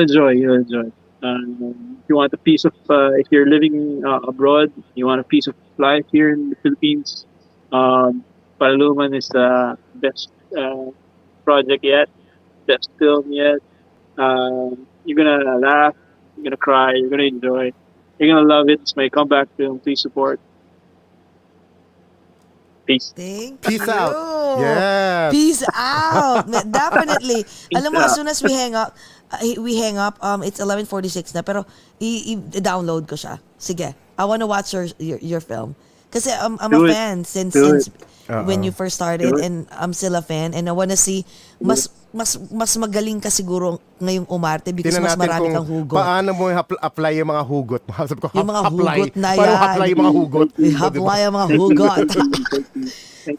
enjoy. You'll enjoy. If you want a piece of, if you're living abroad, you want a piece of life here in the Philippines. Paraluman is the best project yet, best film yet. You're gonna laugh, you're gonna cry, you're gonna enjoy, you're gonna love it. It's my comeback film. Please support. Peace. Thank Peace you. out. Yes. Peace out. Definitely. Alam mo, as soon as we hang up, it's 11:46 na, pero i-download ko siya. Sige. I wanna watch your film. Kasi I'm Do a it. fan since Do it. when you first started, Do it. and I'm still a fan, and I wanna see mas magaling ka siguro ngayong umarte because Tingnan mas natin marami kung kang hugot. paano mo apply yung mga hugot. Sabi ko, Yung mga apply. hugot na Paano yan. apply yung mga hugot? Ihapla yung mga hugot.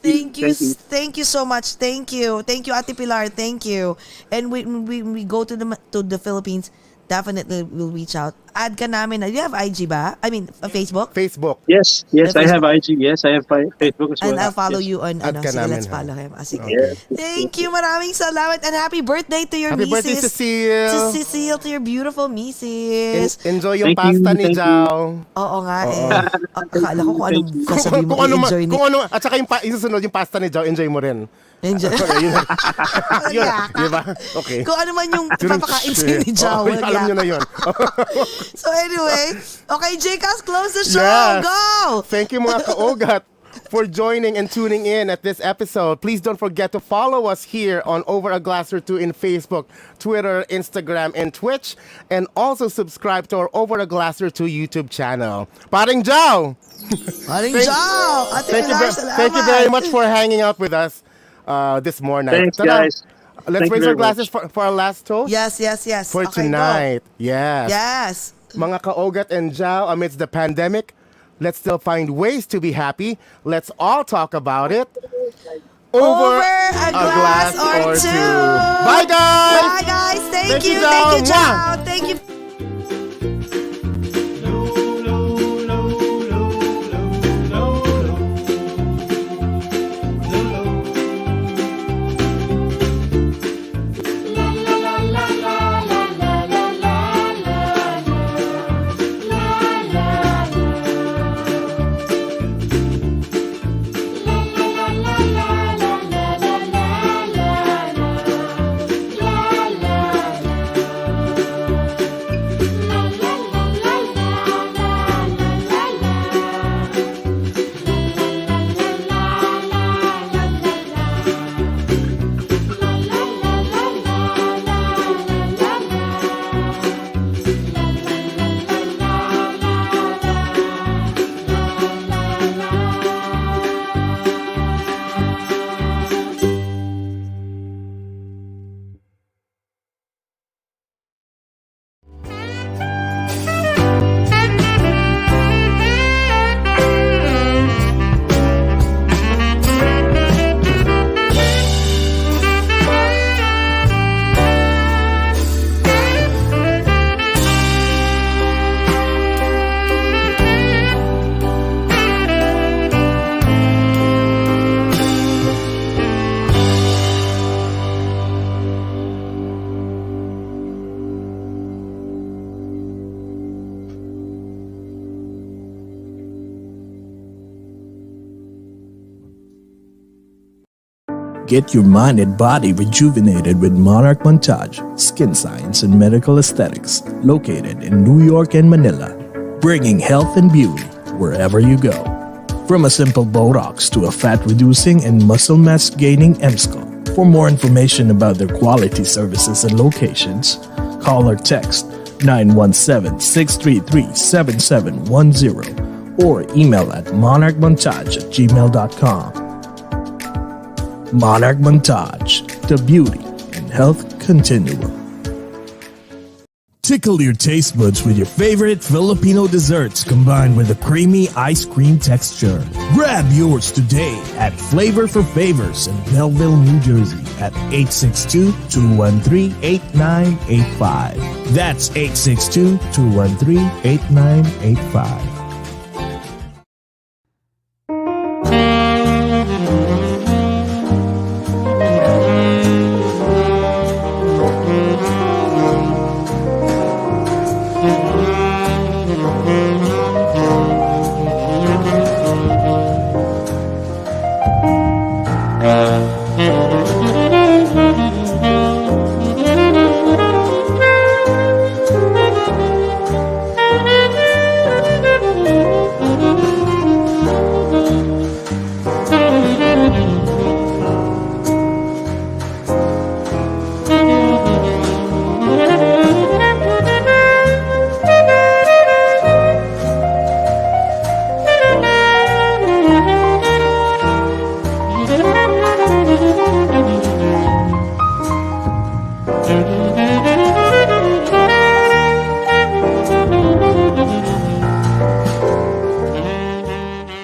Thank you. Thank you so much. Thank you, Ate Pilar. Thank you. And when we go to the Philippines, definitely we'll reach out. Add ka namin. You have IG ba? I mean, Facebook? Facebook. Yes, I have IG. Yes, I have Facebook as well. And I'll follow Yes. you on Add ka sige, namin, let's ha? follow him. Sige. Yes. Thank you. Maraming salamat and happy birthday to your Happy birthday, misis. Cecile. To Cecile, to your beautiful misis. Enjoy yung Thank you, pasta ni thank you. Jao. Oo nga eh. Akala ko kung anong sasabihin mo, i-enjoy ni. Kung ano, at saka yung isusunod yung pasta ni Jao, enjoy mo rin. Enjoy. Yun, di ba? Okay. Kung ano man yung papakain sa'yo ni Jao. Oh, alam nyo na yun. So anyway, okay, Jcas, close the show. Yes. Go! Thank you mga ka-OAGOT for joining and tuning in at this episode. Please don't forget to follow us here on Over a Glass or Two in Facebook, Twitter, Instagram, and Twitch. And also subscribe to our Over a Glass or Two YouTube channel. Paring Jao! Maring Jao! Ate Pilar, salamat. Thank you very much for hanging out with us this morning. Thanks, Tara, guys. Let's Thank you raise our very glasses for our last toast. Yes. For Okay, tonight. Go. Yes. Yes. Mga ka-OAGOT and Jao, amidst the pandemic, let's still find ways to be happy. Let's all talk about it. Over a glass or two. Bye, guys! Bye, guys. Thank you. Jao. Thank you, Jao. Mwah. Thank you. Get your mind and body rejuvenated with Monarch Montage, Skin Science and Medical Aesthetics, located in New York and Manila, bringing health and beauty wherever you go. From a simple Botox to a fat-reducing and muscle mass-gaining MSCO. For more information about their quality services and locations, call or text 917-633-7710 or email at monarchmontage@gmail.com. Monarch Montage, the beauty and health continuum. Tickle your taste buds with your favorite Filipino desserts combined with a creamy ice cream texture. Grab yours today at Flavor for Favors in Belleville, New Jersey at 862-213-8985. That's 862-213-8985.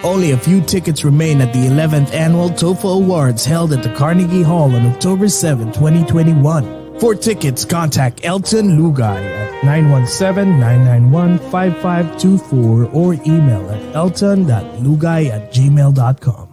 Only a few tickets remain at the 11th Annual TOEFL Awards held at the Carnegie Hall on October 7, 2021. For tickets, contact Elton Lugay at 917-991-5524 or email at elton.lugay@gmail.com.